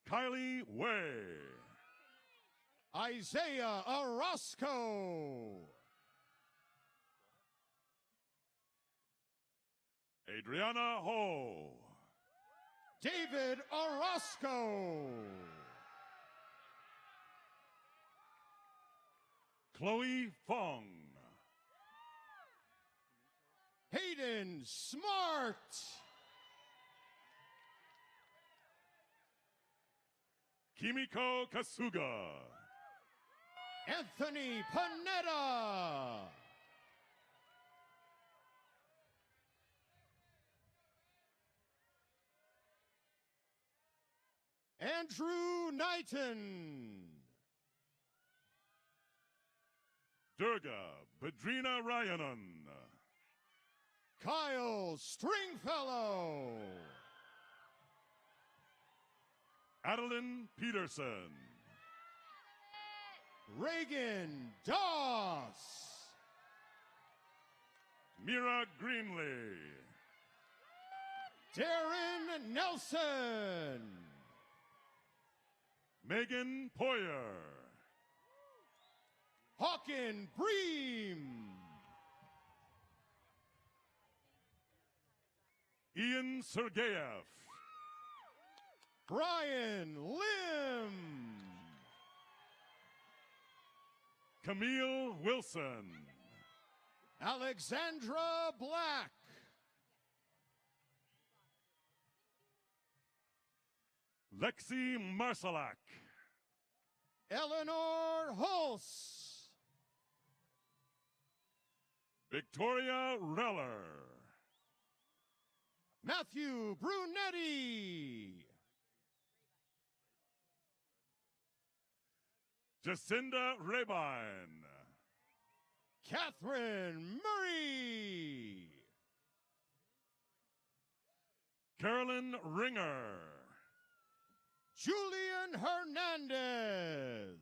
Kylie Way. Isaiah Orozco. Adriana Ho. David Orozco. Chloe Fong. Hayden Smart. Kimiko Kasuga. Anthony Panetta. Andrew Knighton. Durga Badrina Ryanan. Kyle Stringfellow. Adeline Peterson. Reagan Doss. Mira Greenlee. Darren Nelson. Megan Poyer. Hawken Bream. Ian Sergeyev. Brian Lim. Camille Wilson. Alexandra Black. Lexi Marsalak. Eleanor Hulse. Victoria Reller. Matthew Brunetti. Jacinda Rabine. Catherine Murray. Carolyn Ringer. Julian Hernandez.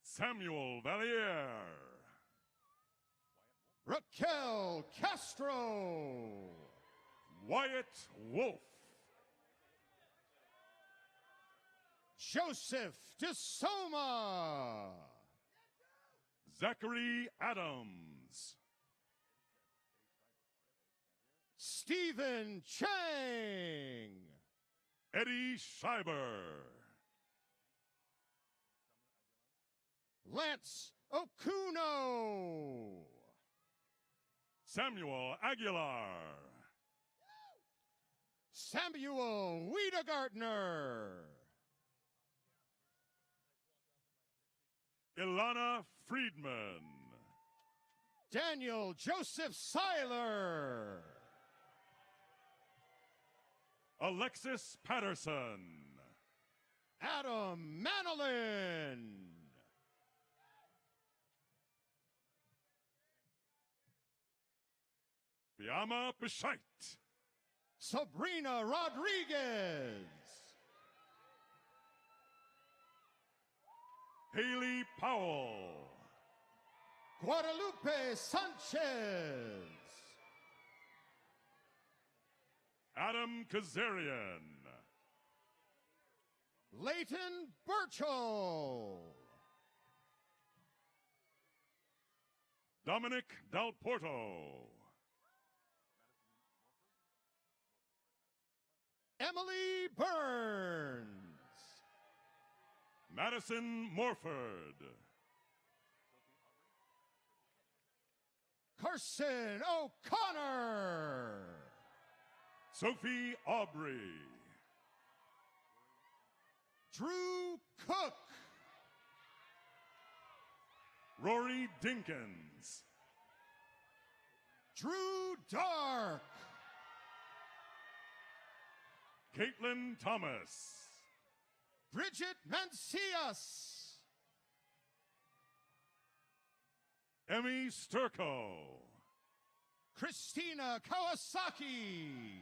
Samuel Valier. Raquel Castro. Wyatt Wolf. Joseph DeSoma. Zachary Adams. Stephen Chang. Eddie Schreiber. Lance Okuno. Samuel Aguilar. Samuel Wiedegartner. Ilana Friedman. Daniel Joseph Seiler. Alexis Patterson. Adam Manolin. Fiamma Bescheit. Sabrina Rodriguez. Haley Powell. Guadalupe Sanchez. Adam Kazarian. Leighton Burchell. Dominic Del Porto. Emily Burns. Madison Morford. Carson O'Connor. Sophie Aubrey. Drew Cook. Rory Dinkins. Drew Dark. Caitlin Thomas. Bridget Mancias. Emmy Sturko. Christina Kawasaki.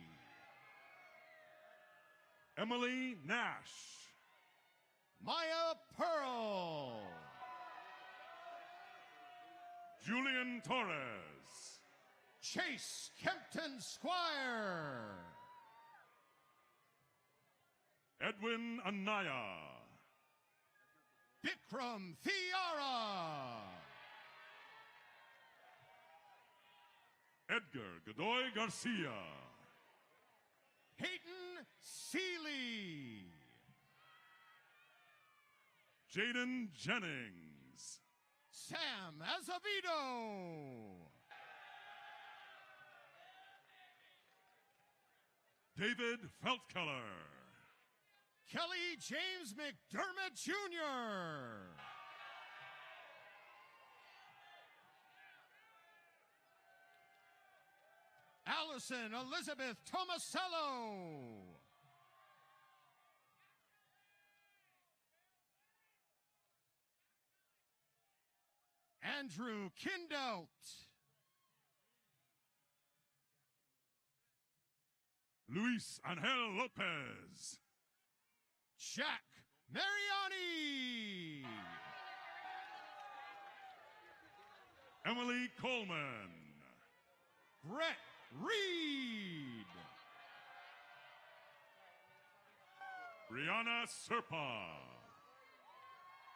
Emily Nash. Maya Pearl. Julian Torres. Chase Kempton Squire. Edwin Anaya. Bikram Fiara. Edgar Godoy Garcia. Hayden Seeley. Jaden Jennings. Sam Azevedo. David Feldkeller. Kelly James McDermott Jr. Allison Elizabeth Tomasello. Andrew Kindelt. Luis Angel Lopez. Jack Mariani. Emily Coleman. Brett Reed. Brianna Serpa.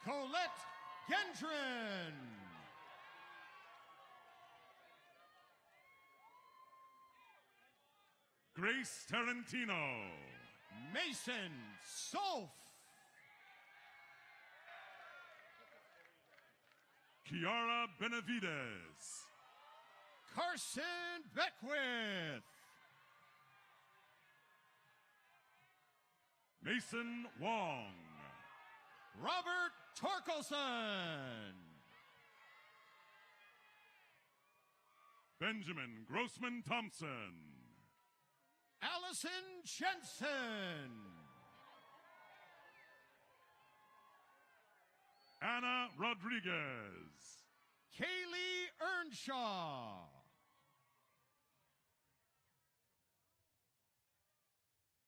Colette Gendron. Grace Tarantino. Mason Solf. Kiara Benavides. Carson Beckwith. Mason Wong. Robert Torkelson. Benjamin Grossman Thompson. Allison Jensen. Anna Rodriguez. Kaylee Earnshaw.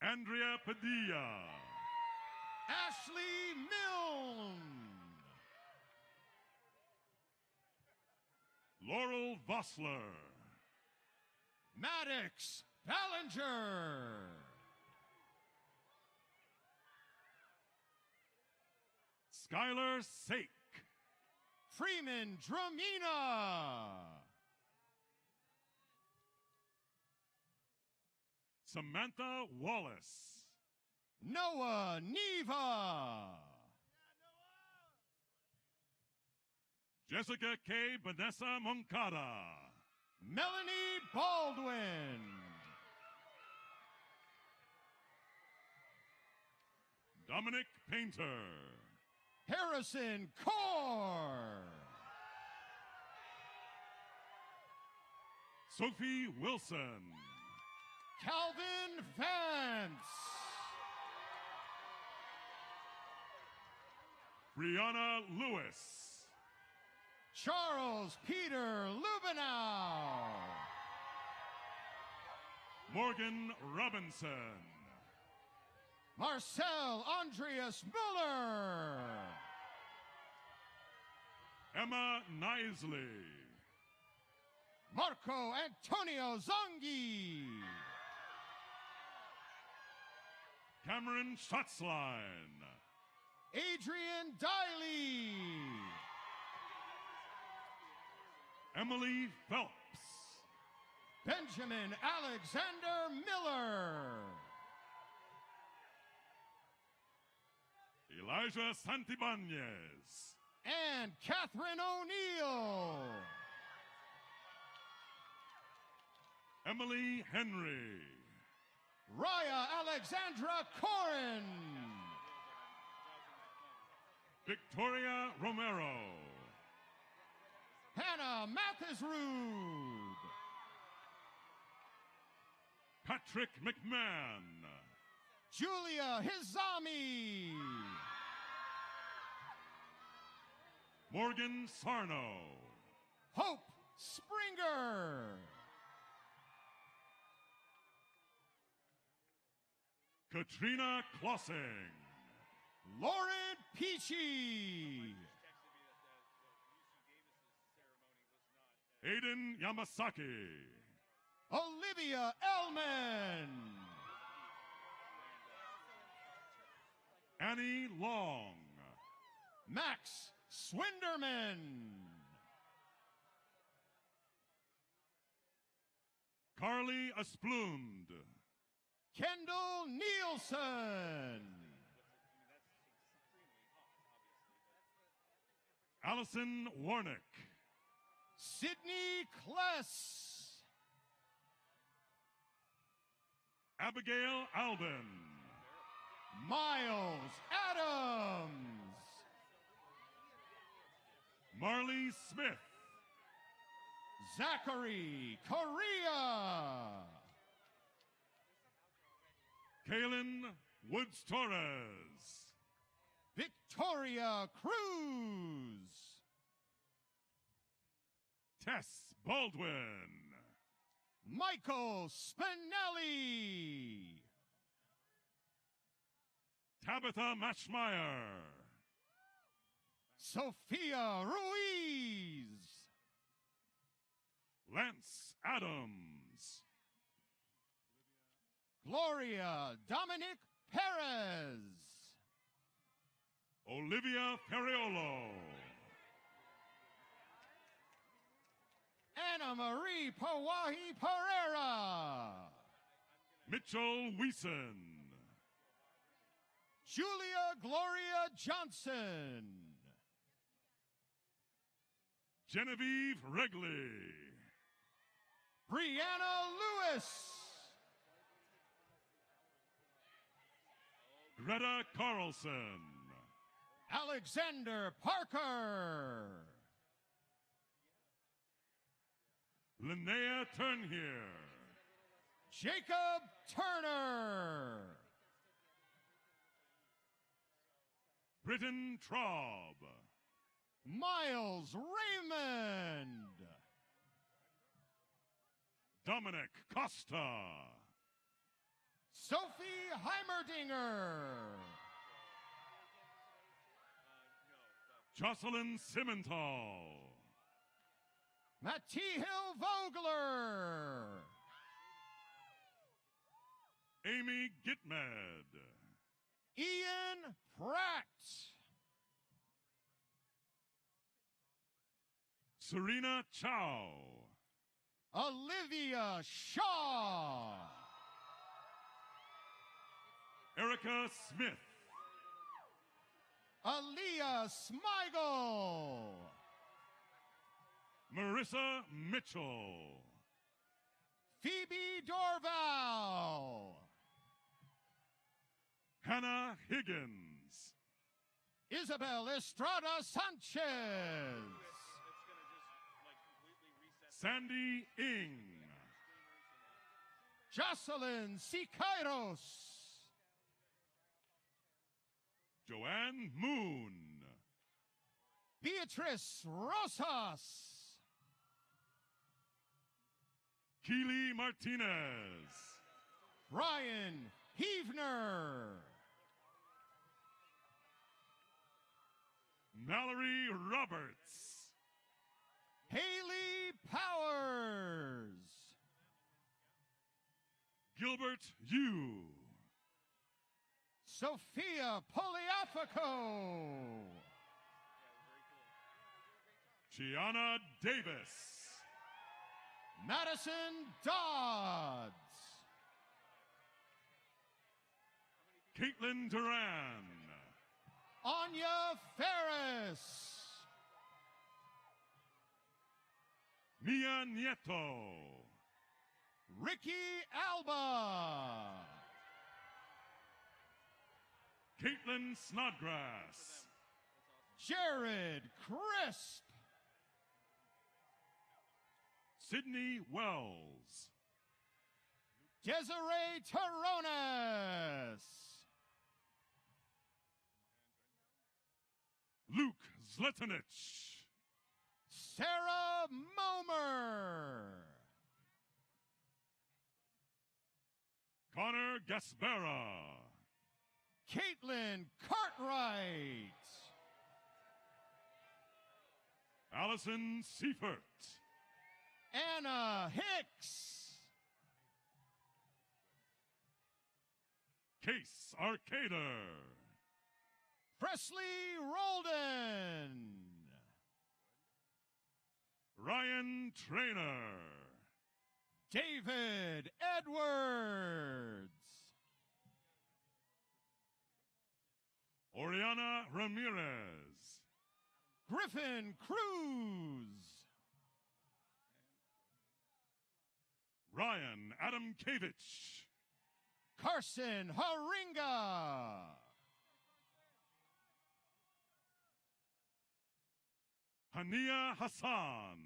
Andrea Padilla. Ashley Milne. Laurel Vossler. Maddox Ballinger. Skylar Sake. Freeman Dramina. Samantha Wallace. Noah Neva. Jessica K. Vanessa Moncada. Melanie Baldwin. Dominic Painter. Harrison Core. Sophie Wilson. Calvin Vance. Brianna Lewis. Charles Peter Lubenow. Morgan Robinson. Marcel Andreas Muller. Emma Nisley. Marco Antonio Zongi. Cameron Schatzline. Adrian Diley. Emily Phelps. Benjamin Alexander Miller. Elijah Santibanez. And Catherine O'Neill. Emily Henry. Raya Alexandra Corin. Victoria Romero. Hannah Mathisrud. Patrick McMahon. Julia Hizami. Morgan Sarno. Hope Springer. Katrina Klossing. Lauren Peachy. Aiden Yamasaki. Olivia Ellman. Annie Long. Max Swinderman. Carly Asplund. Kendall Nielsen. Allison Warnick. Sydney Kless. Abigail Alden. Miles Adams. Marley Smith. Zachary Correa. Kaylin Woods Torres. Victoria Cruz. Tess Baldwin. Michael Spinelli. Tabitha Matchmeyer. Sophia Ruiz. Lance Adams. Gloria Dominic Perez. Olivia Ferriolo. Anna Marie Pawahi Pereira. Mitchell Weeson. Julia Gloria Johnson. Genevieve Regley. Brianna Lewis. Greta Carlson. Alexander Parker. Linnea Turnhere. Jacob Turner. Britton Traub. Miles Raymond. Dominic Costa. Sophie Heimerdinger. Jocelyn Simmental. Matihil Vogler. Amy Gitmed. Ian Pratt. Serena Chow. Olivia Shaw. Erica Smith. Aaliyah Smigel. Marissa Mitchell. Phoebe Dorval. Hannah Higgins. Isabel Estrada Sanchez. Sandy Ing. Jocelyn Sicairos. Joanne Moon. Beatrice Rosas. Keely Martinez. Ryan Heavner. Mallory Roberts. Haley Powers. Gilbert Yu. Sophia Poliafico. Gianna Davis. Madison Dodds. Caitlin Duran. Anya Ferris. Mia Nieto. Ricky Alba. Caitlin Snodgrass. Jared Crisp. Sydney Wells. Desiree Tarones. Luke Zletanich. Sarah Momer. Connor Gaspera. Caitlin Cartwright. Allison Seifert. Anna Hicks. Case Arcader. Presley Roldan. Ryan Trainer. David Edwards. Oriana Ramirez. Griffin Cruz. Ryan Adamkevich. Carson Haringa. Hania Hassan.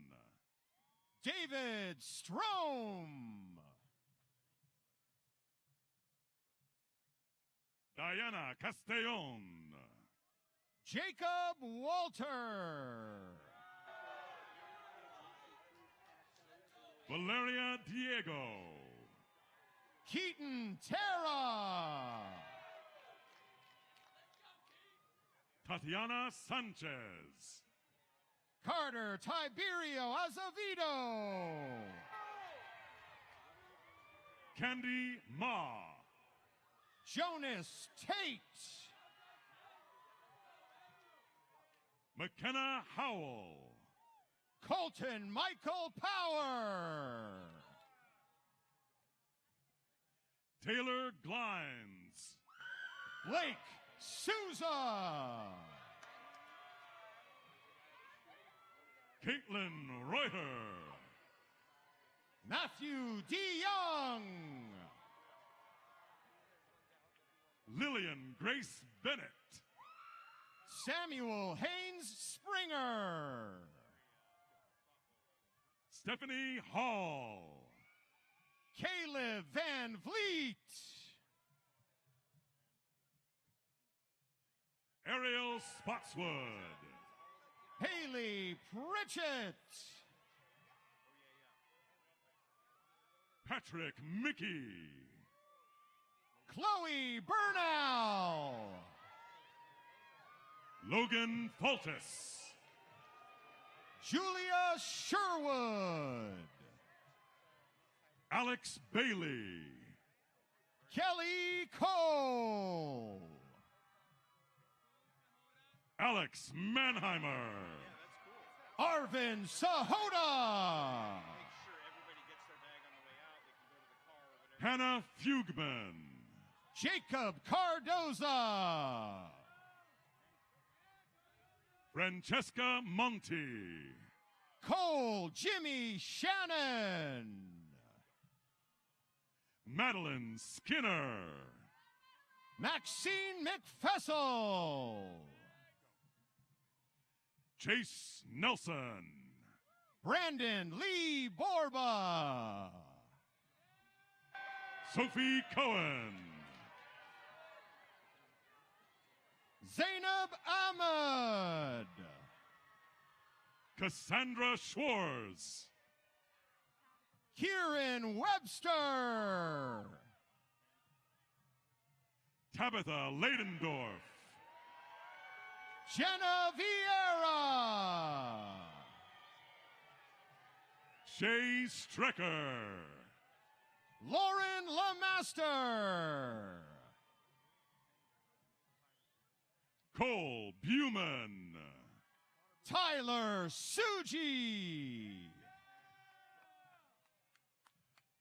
David Strom. Diana Castellon. Jacob Walter. Valeria Diego. Keaton Terra. Tatiana Sanchez. Carter Tiberio Azevedo. Candy Ma. Jonas Tate. McKenna Howell. Colton Michael Power. Taylor Glines. Blake Souza. Caitlin Reuter. Matthew D. Young. Lillian Grace Bennett. Samuel Haynes Springer. Stephanie Hall. Caleb Van Vliet. Ariel Spotswood. Haley Pritchett. Patrick Mickey. Chloe Burnell. Logan Fultus. Julia Sherwood. Alex Bailey. Kelly Cole. Alex Manheimer. Arvin Sahota. Hannah Fugman. Jacob Cardoza. Francesca Monti. Cole Jimmy Shannon. Madeline Skinner. Maxine McFessel. Chase Nelson. Brandon Lee Borba. Sophie Cohen. Zainab Ahmed. Cassandra Schwartz. Kieran Webster. Tabitha Leidendorf. Jenna Vieira. Shay Strecker. Lauren Lamaster. Cole Buman. Tyler Suji.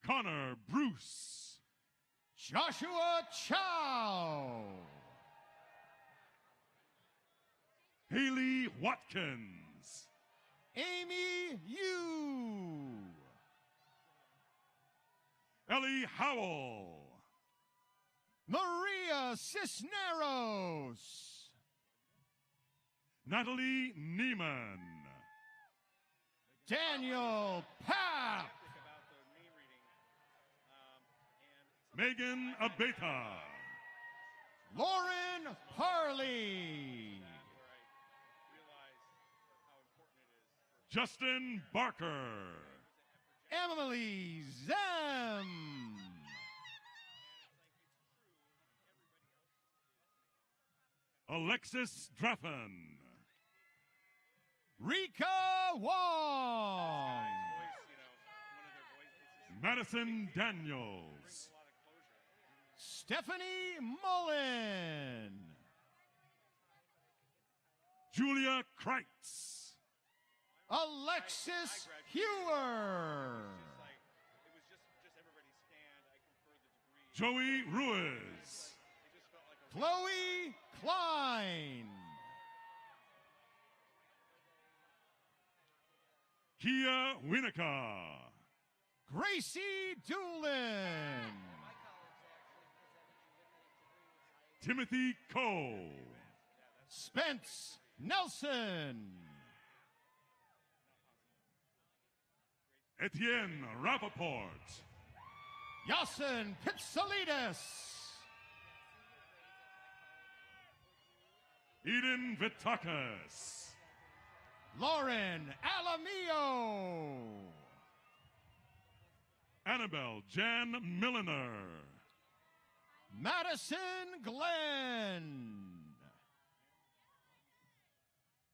Connor Bruce. Joshua Chow. Haley Watkins. Amy Yu. Ellie Howell. Maria Cisneros. Natalie Neiman. Daniel Papp. Megan Abeta. Lauren Parley. Justin Barker. Emily Zem. Alexis Draffen. Rika Wong. Madison Daniels. Stephanie Mullen. Julia Kreitz. Alexis Hewer. Joey Ruiz. Chloe Klein. Kia Winica. Gracie Doolin. Timothy Cole. Spence Nelson. Etienne Rappaport. Yasin Pitsalides. Eden Vitakis. Lauren Alamio. Annabelle Jan Milliner. Madison Glenn.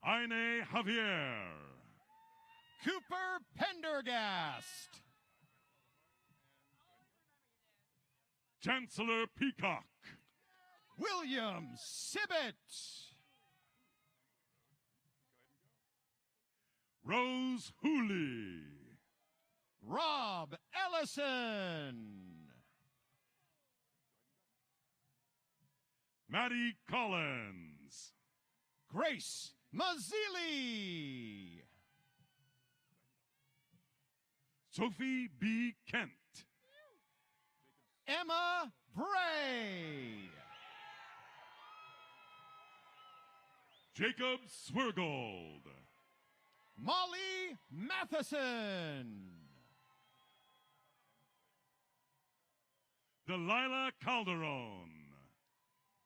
Aine Javier. Cooper Pendergast. Chancellor Peacock. William Sibbett. Rose Hooley. Rob Ellison. Maddie Collins. Grace Mazzilli. Sophie B. Kent. Emma Bray. Jacob Swirgold. Molly Matheson. Delilah Calderon.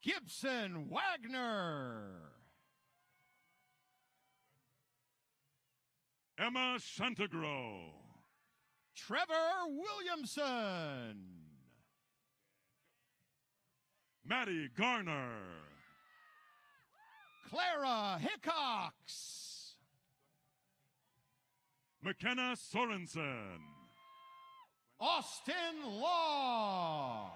Gibson Wagner. Emma Shantagro. Trevor Williamson. Maddie Garner. Clara Hickox. McKenna Sorensen. Austin Law.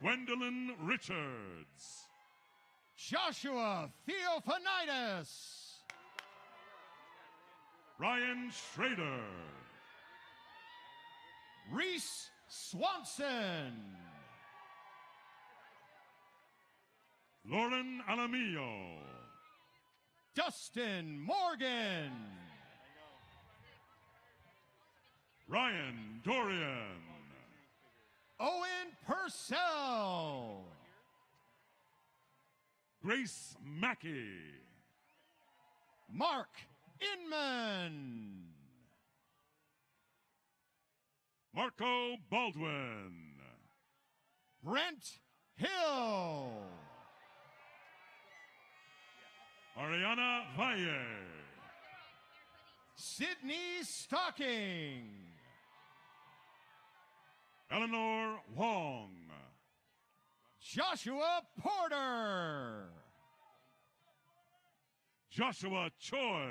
Gwendolyn Richards. Joshua Theophanitis. Ryan Schrader. Reese Swanson. Lauren Alamillo. Dustin Morgan. Ryan Dorian. Owen Purcell. Grace Mackey. Mark Inman. Marco Baldwin. Brent Hill. Ariana Valle. Sydney Stocking. Eleanor Wong. Joshua Porter. Joshua Choi.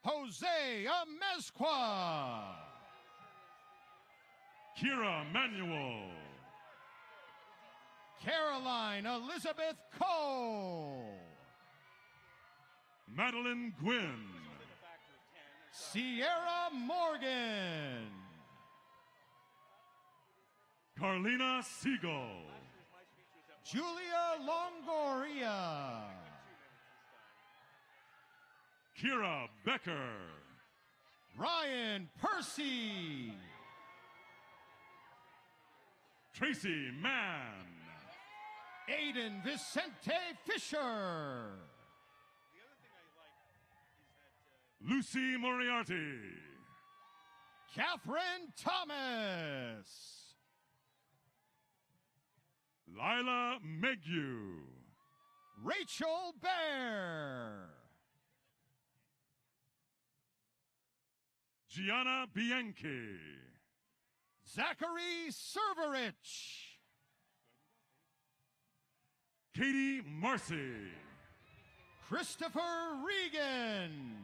Jose Amezcua. Kira Manuel. Caroline Elizabeth Cole. Madeline Gwynn. Sierra Morgan. Carlina Siegel. Julia Longoria. Kira Becker. Ryan Percy. Tracy Mann. Aiden Vicente Fisher. Lucy Moriarty. Catherine Thomas. Lila Megu. Rachel Bear. Gianna Bianchi. Zachary Serverich. Katie Marcy. Christopher Regan.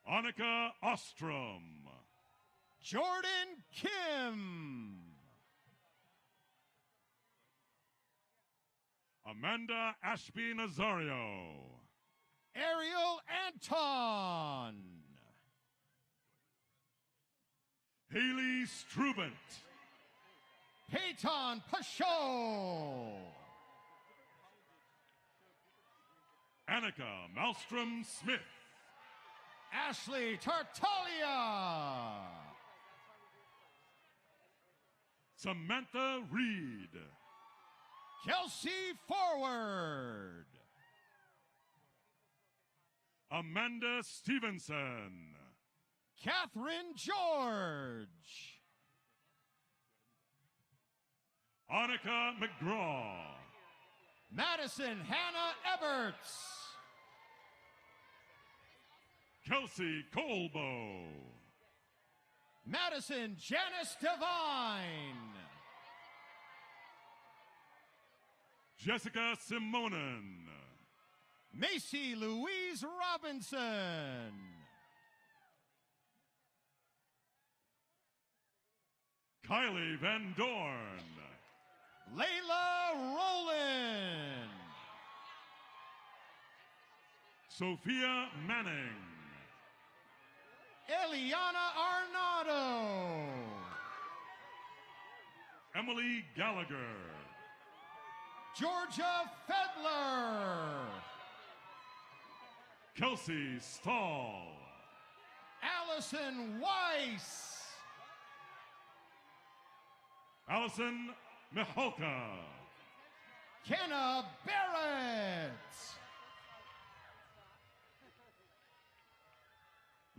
Annika Ostrom. Jordan Kim. Amanda Ashby Nazario. Ariel Anton. Haley Strubent. Peyton Pashol. Annika Malmstrom Smith. Ashley Tartaglia. Samantha Reed. Kelsey Forward. Amanda Stevenson. Catherine George. Annika McGraw. Madison Hannah Eberts. Kelsey Colbo. Madison Janice Devine. Jessica Simonin. Macy Louise Robinson. Kylie Van Dorn. Layla Rowland. Sophia Manning. Eliana Arnado. Emily Gallagher. Georgia Fedler. Kelsey Stahl. Allison Weiss. Allison Mihalka. Kenna Barrett.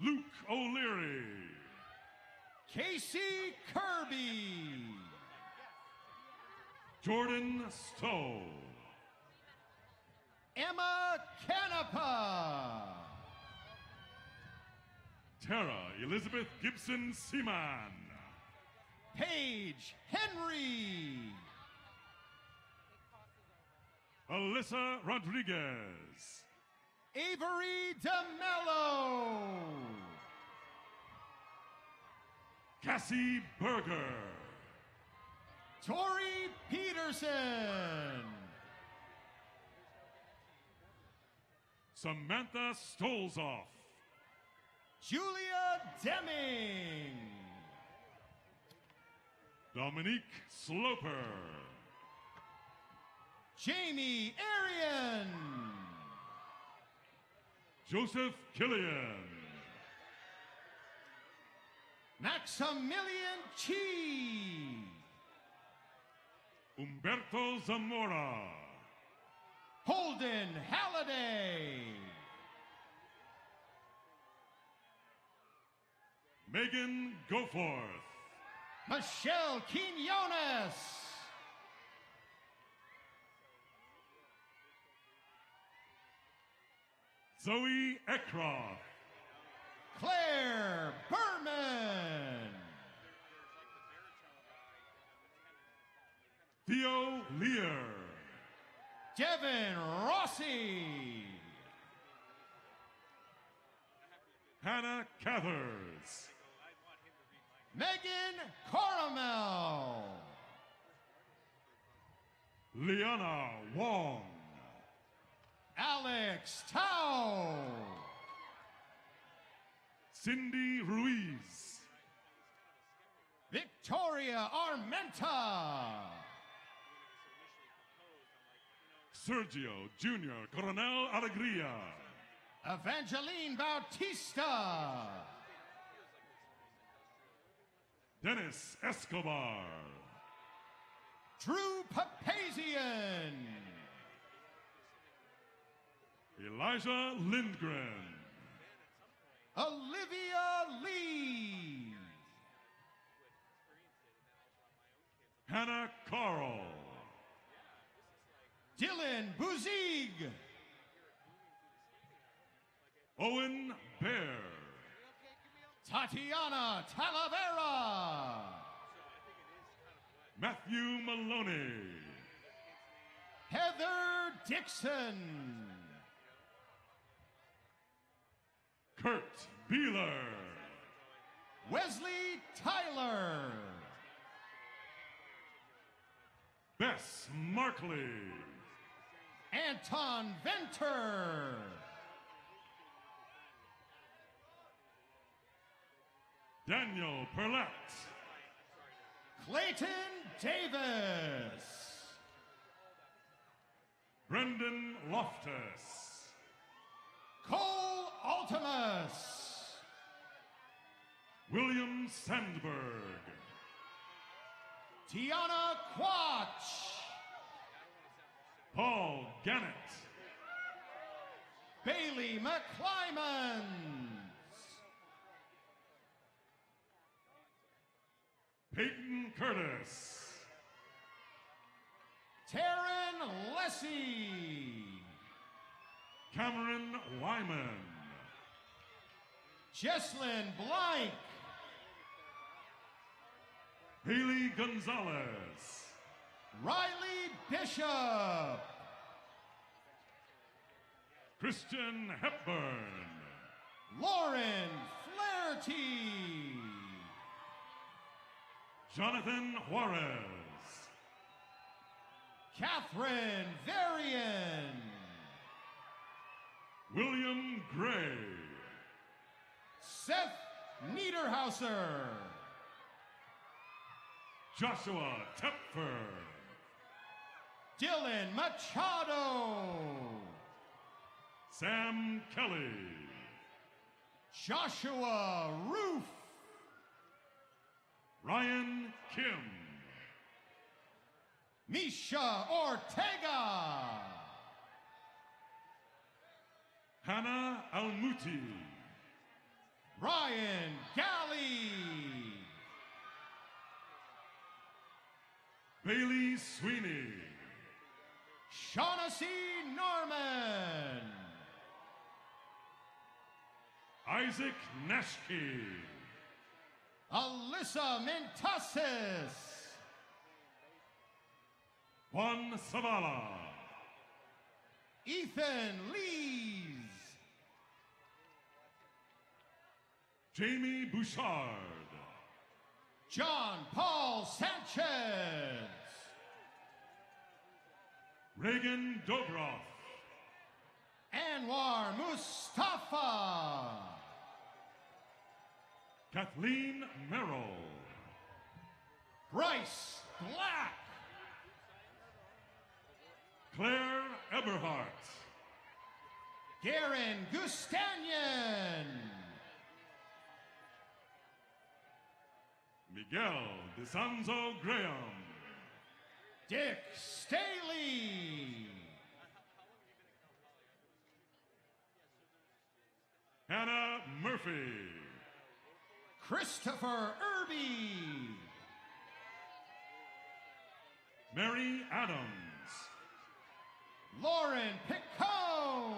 Luke O'Leary. Casey Kirby. Jordan Stowe. Emma Canepa. Tara Elizabeth Gibson Seaman. Paige Henry. Alyssa Rodriguez. Avery DeMello. Cassie Berger. Tori Peterson. Samantha Stolzoff. Julia Deming. Dominique Sloper. Jamie Arian. Joseph Killian. Maximilian Chi. Humberto Zamora. Holden Halliday. Megan Goforth. Michelle Quinones. Zoe Eckroth. Claire Berman. Theo Lear. Devin Rossi. Hannah Cathers. Megan Coramel. Liana Wong. Alex Tao. Cindy Ruiz. Victoria Armenta. Sergio Jr. Coronel Alegria. Evangeline Bautista. Dennis Escobar. Drew Papazian. Elijah Lindgren. Olivia Lee. Hannah Carl. Dylan Buzig. Owen Bear. Tatiana Talavera. Matthew Maloney. Heather Dixon. Kurt Beeler. Wesley Tyler. Bess Markley. Anton Venter. Daniel Perlette. Clayton Davis. Brendan Loftus. Cole Altimus. William Sandberg. Tiana Quach. Paul Gannett. Bailey McClymans. Peyton Curtis. Taryn Lessie. Cameron Wyman. Jesslyn Blank. Haley Gonzalez. Riley Bishop. Christian Hepburn. Lauren Flaherty. Jonathan Juarez. Catherine Varian. William Gray. Seth Niederhauser. Joshua Tepfer. Dylan Machado. Sam Kelly. Joshua Roof. Ryan Kim. Misha Ortega. Hannah Almuti. Ryan Galley. Bailey Sweeney. Shaughnessy Norman. Isaac Nashke. Alyssa Mintasis. Juan Zavala. Ethan Lees. Jamie Bouchard. John Paul Sanchez. Reagan Dobroff. Anwar Mustafa. Kathleen Merrill. Bryce Black. Claire Eberhardt. Garen Gustanyan. Miguel DeSanzo Graham. Dick Staley. Hannah Murphy. Christopher Irby. Mary Adams. Lauren Picone.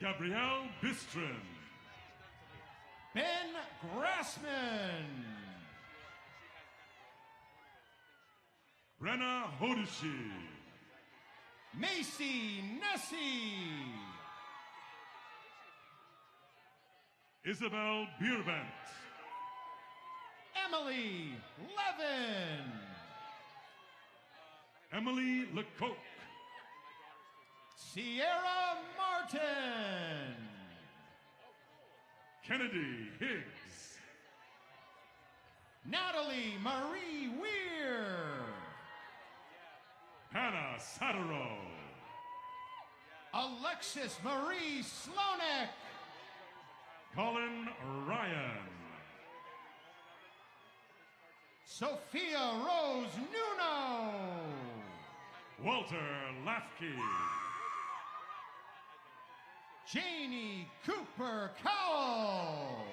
Gabrielle Bistrin. Ben Grassman. Brenna Hodishi. Macy Nessie. Isabel Beerbent. Emily Levin. Emily Lecoq. Sierra Martin. Kennedy Higgs. Natalie Marie Weir. Hannah Satero. Alexis Marie Slonek. Colin Ryan. Sophia Rose Nuno. Walter Lafke. Janie Cooper Cowell.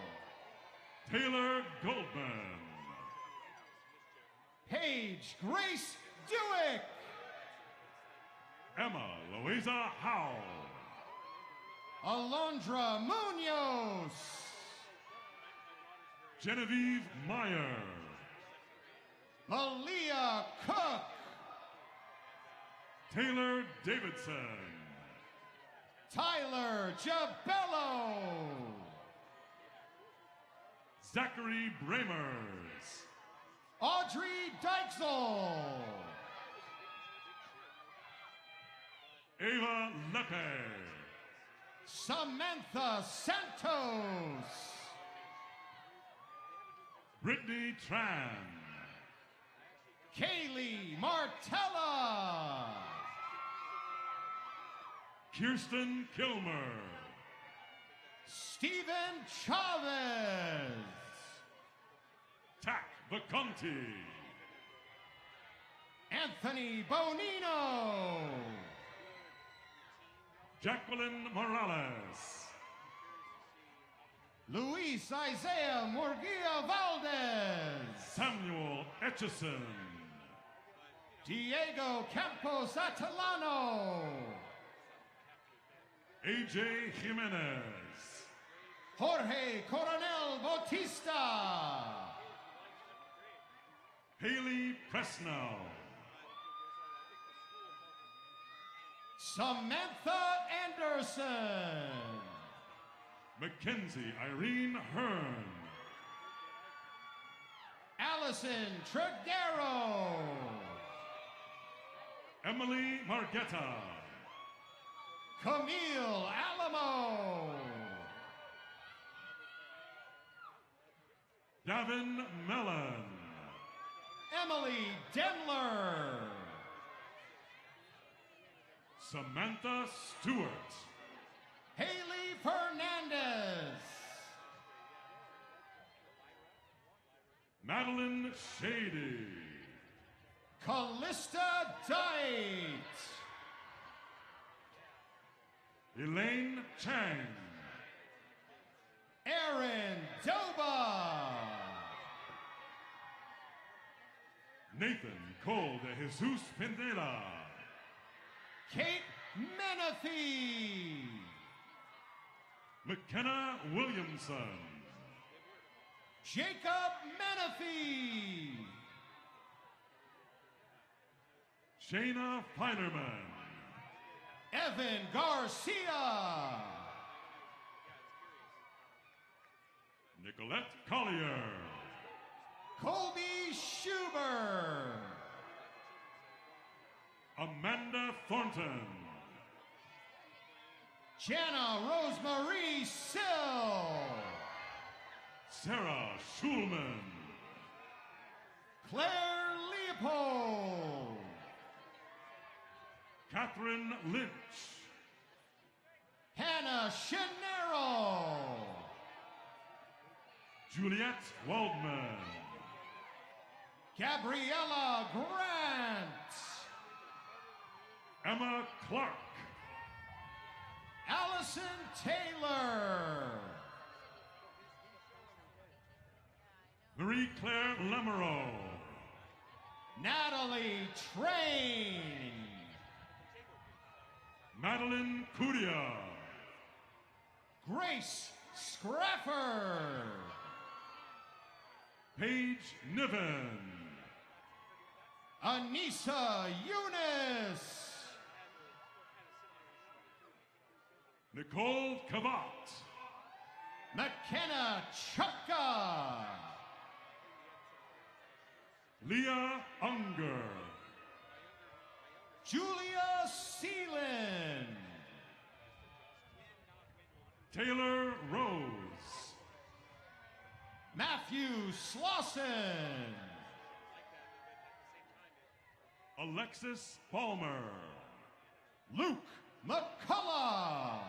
Taylor Goldman. Paige Grace Dewick. Emma Louisa Howell. Alondra Munoz. Genevieve Meyer. Aaliyah Cook. Taylor Davidson. Tyler Jabello. Zachary Bramers. Audrey Dykesel. Ava Lepe. Samantha Santos. Brittany Tran. Kaylee Martella. Kirsten Kilmer. Stephen Chavez. Tack Vaconti. Anthony Bonino. Jacqueline Morales. Luis Isaiah Murguia Valdez. Samuel Etchison. Diego Campos Atalano. AJ Jimenez. Jorge Coronel Bautista. Haley Presnell. Samantha Anderson. Mackenzie Irene Hearn. Allison Triguero. Emily Margetta. Camille Alamo. Gavin Mellon. Emily Demler. Samantha Stewart. Haley Fernandez. Madeline Shady. Callista Dight. Elaine Chang. Aaron Doba. Nathan Cole de Jesus Pendela. Kate Menifee. McKenna Williamson. Jacob Menifee. Shayna Feinerman. Evan Garcia. Nicolette Collier. Colby Schuber. Amanda Thornton. Shanna Rosemarie Sill. Sarah Schulman. Claire Leopold. Catherine Lynch. Hannah Shinero. Juliet Waldman. Gabriella Grant. Emma Clark. Allison Taylor. Marie Claire Lemereau. Natalie Train. Madeline Cudia. Grace Scrafford. Paige Niven. Anissa Eunice. Nicole Kavat. McKenna Chupka. Leah Unger. Julia Seelan. Taylor Rose. Matthew Slauson. Alexis Palmer. Luke McCullough.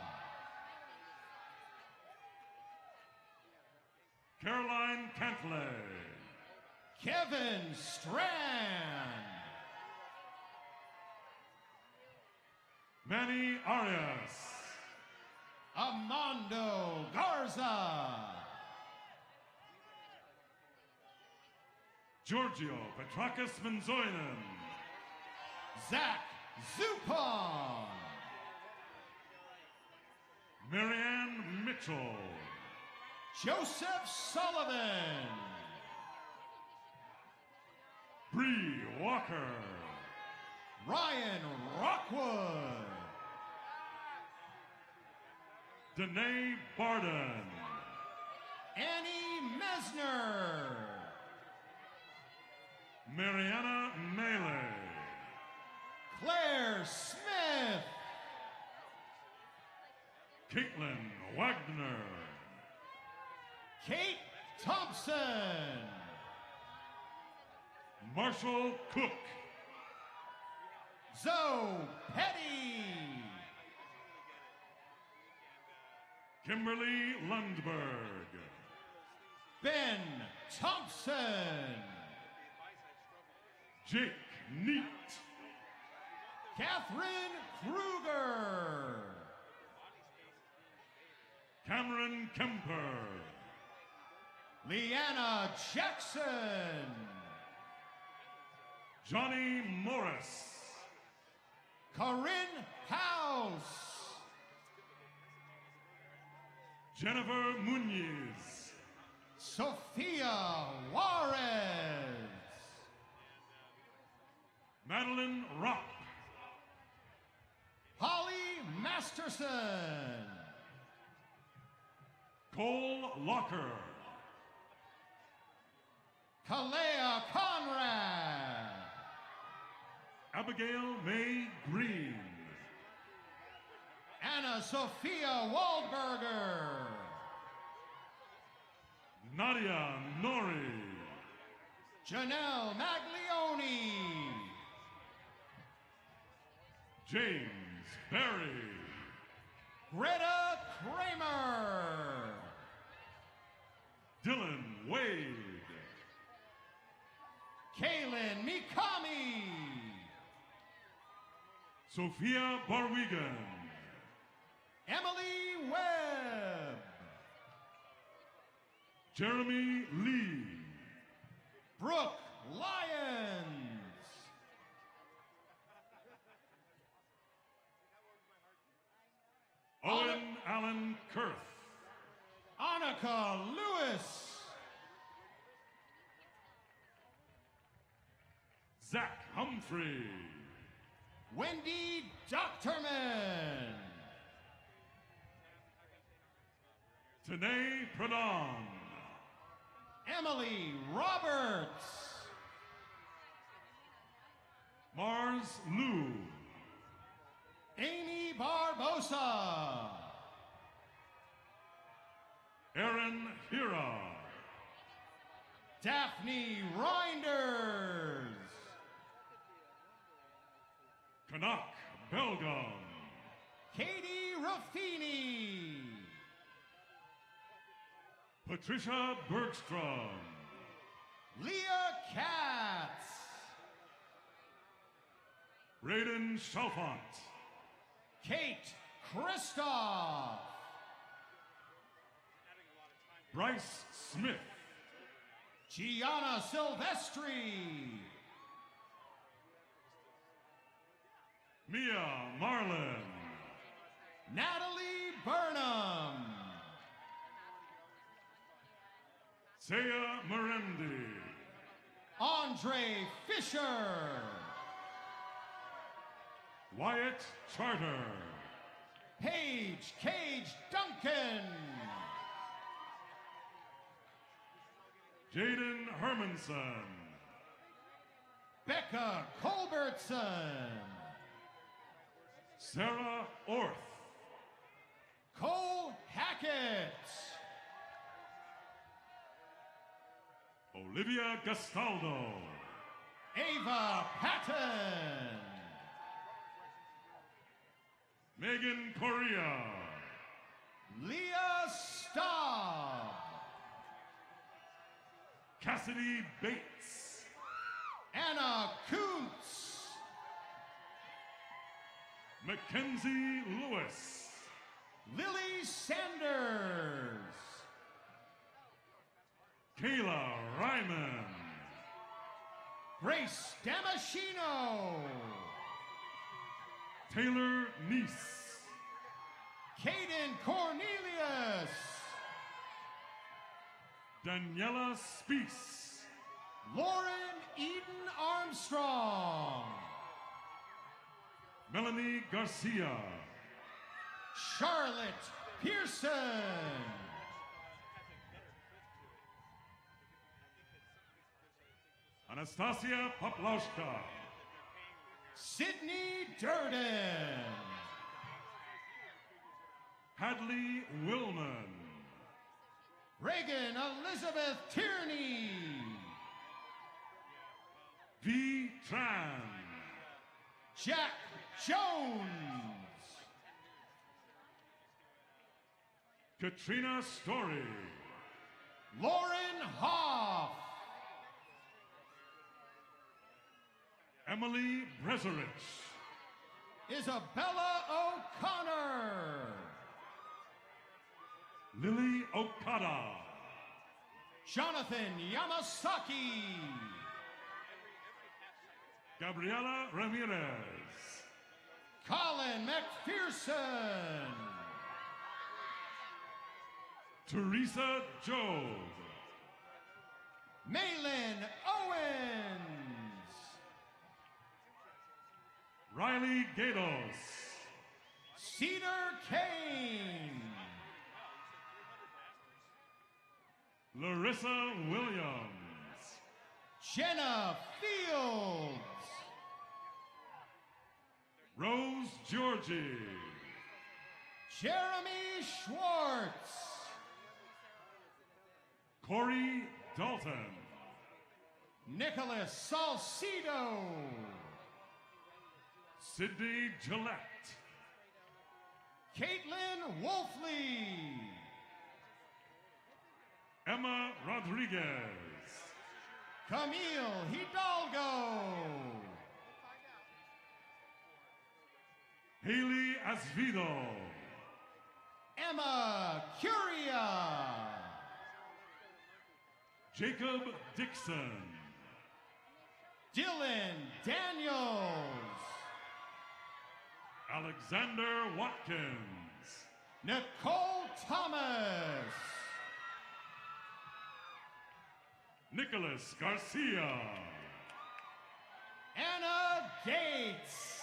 Caroline Cantley. Kevin Strand. Manny Arias. Amando Garza. Giorgio Petrakis Manzoinen. Zach Zupon. Marianne Mitchell. Joseph Sullivan. Bree Walker. Ryan Rockwood. Danae Barden. Annie Mesner. Mariana Melee. Claire Smith. Caitlin Wagner. Kate Thompson. Marshall Cook. Zoe Petty. Kimberly Lundberg. Ben Thompson. Jake Neat. Catherine Kruger. Cameron Kemper. Leanna Jackson. Johnny Morris. Corinne House. Jennifer Muniz. Sophia Juarez. Madeline Ropp. Holly Masterson. Cole Locker. Kalea Conrad. Abigail May Green. Anna Sophia Waldberger. Nadia Nori. Janelle Maglione. James Berry. Greta Kramer. Dylan Wade. Kaylin Mikami. Sophia Barwigan. Emily Webb. Jeremy Lee. Brooke Lyons. Owen Allen Kurth. Annika Lewis. Zach Humphrey. Wendy Doctorman. Tanae Pradhan. Emily Roberts. Mars Liu. Amy Barbosa. Aaron Hira. Daphne Reinders. Kanak Belgum. Katie Ruffini. Patricia Bergstrom. Leah Katz. Braden Chalfant. Kate Kristoff. Bryce Smith. Gianna Silvestri. Mia Marlin. Natalie Burnham. Saya Merendi. Andre Fisher. Wyatt Charter. Paige Cage Duncan. Jaden Hermanson. Becca Colbertson. Sarah Orth. Cole Hackett. Olivia Gastaldo. Ava Patton. Megan Correa. Leah Staub. Cassidy Bates. Anna Kuntz. Mackenzie Lewis. Lily Sanders. Kayla Ryman. Grace Damasceno. Taylor Neese. Caden Cornelius. Daniela Spees. Lauren Eden Armstrong. Melanie Garcia. Charlotte Pearson. Anastasia Poplawska. Sydney Durden. Hadley Willman. Reagan Elizabeth Tierney. V. Tran. Jack Jones. Katrina Story. Lauren Hoff. Emily Breserich. Isabella O'Connor. Lily Okada. Jonathan Yamasaki. Gabriela Ramirez. Colin McPherson. Teresa Job. Malin Owens. Riley Gatos. Cedar Kane. Larissa Williams. Jenna Fields. Rose Georgie. Jeremy Schwartz. Corey Dalton. Nicholas Salcido. Sydney Gillette. Caitlin Wolfley. Emma Rodriguez. Camille Hidalgo. Haley Asvido. Emma Curia. Jacob Dixon. Dylan Daniels. Alexander Watkins. Nicole Thomas. Nicholas Garcia. Anna Gates.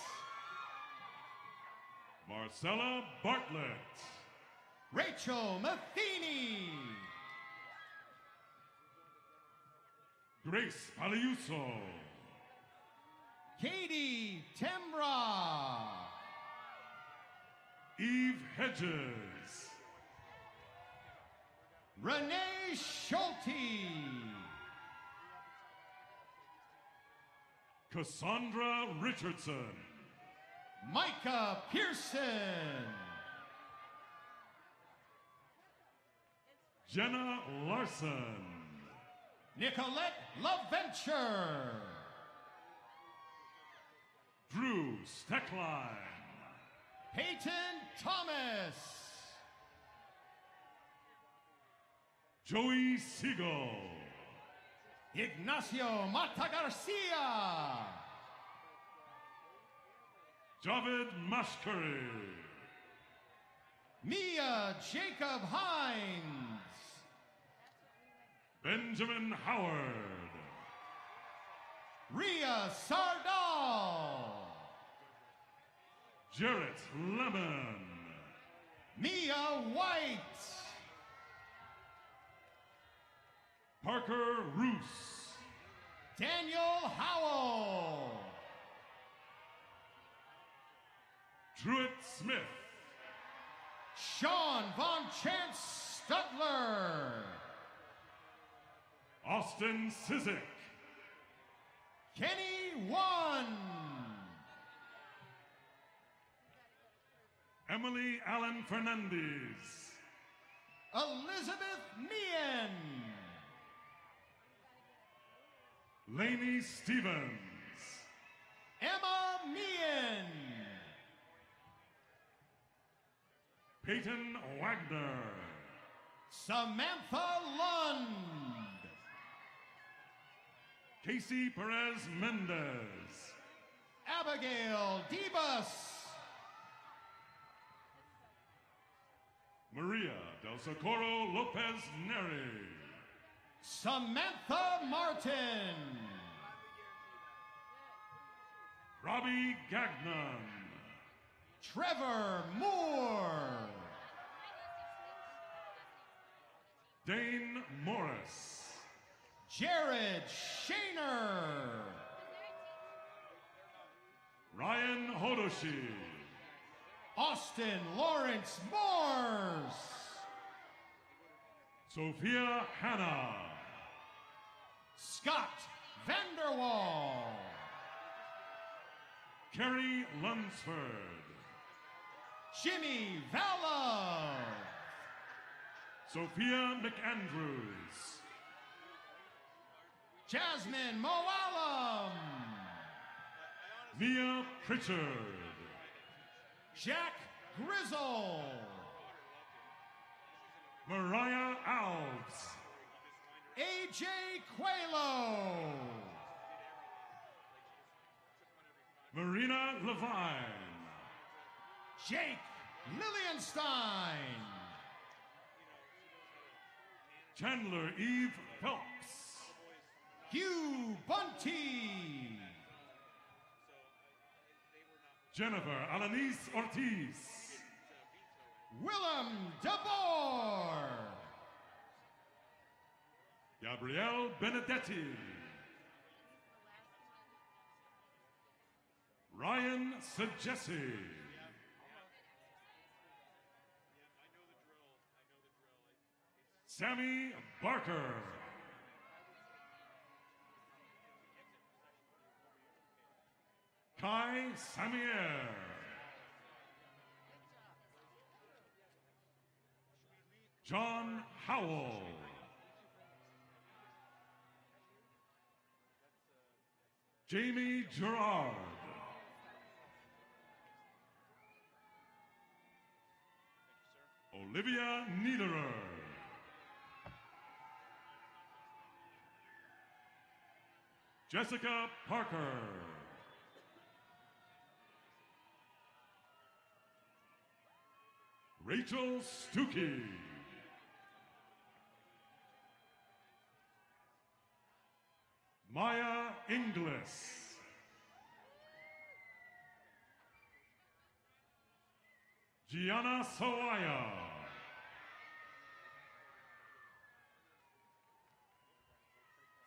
Marcella Bartlett. Rachel Matheny. Grace Paliuso. Katie Tembra. Eve Hedges. Renee Schulte. Cassandra Richardson. Micah Pearson. Jenna Larson. Nicolette LaVenture. Drew Steckline. Peyton Thomas. Joey Siegel. Ignacio Mata Garcia. Javed Mashkari. Mia Jacob Hines. Benjamin Howard. Ria Sardal. Jarrett Lemon. Mia White. Parker Roos. Daniel Howell. Truett Smith. Sean Von Chance Stutler. Austin Sizik. Kenny Wan. Emily Allen Fernandez. Elizabeth Meehan. Lainey Stevens. Emma Meehan. Peyton Wagner. Samantha Lund. Casey Perez Mendez. Abigail Debus. Maria Del Socorro Lopez Neri. Samantha Martin. Robbie Gagnon. Trevor Moore. Dane Morris. Jared Shaner. Ryan Hodoshi. Austin Lawrence Morse. Sophia Hanna. Scott Vanderwall. Kerry Lunsford. Jimmy Valla. Sophia McAndrews. Jasmine Moallam. Mia Pritchard. Jack Grizzle. Mariah Alves. AJ Quelo. Marina Levine. Jake Lilienstein. Chandler Eve Phelps. Hugh Bunty. Jennifer Alanis Ortiz. Willem DeBoer. Gabrielle Benedetti. Ryan Sajesi. Sammy Barker. Kai Samier. John Howell. Jamie Gerard. Olivia Niederer. Jessica Parker. Rachel Stuckey. Maya Inglis. Gianna Sawaya.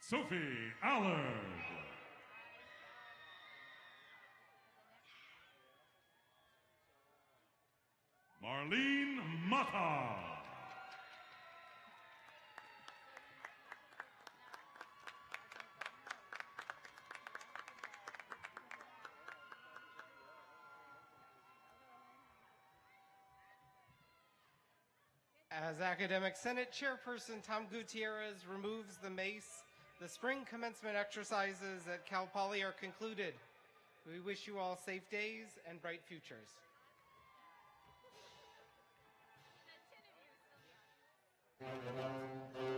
Sophie Allard. Marlene Mata. As Academic Senate Chairperson Tom Gutierrez removes the mace, the spring commencement exercises at Cal Poly are concluded. We wish you all safe days and bright futures. Thank you.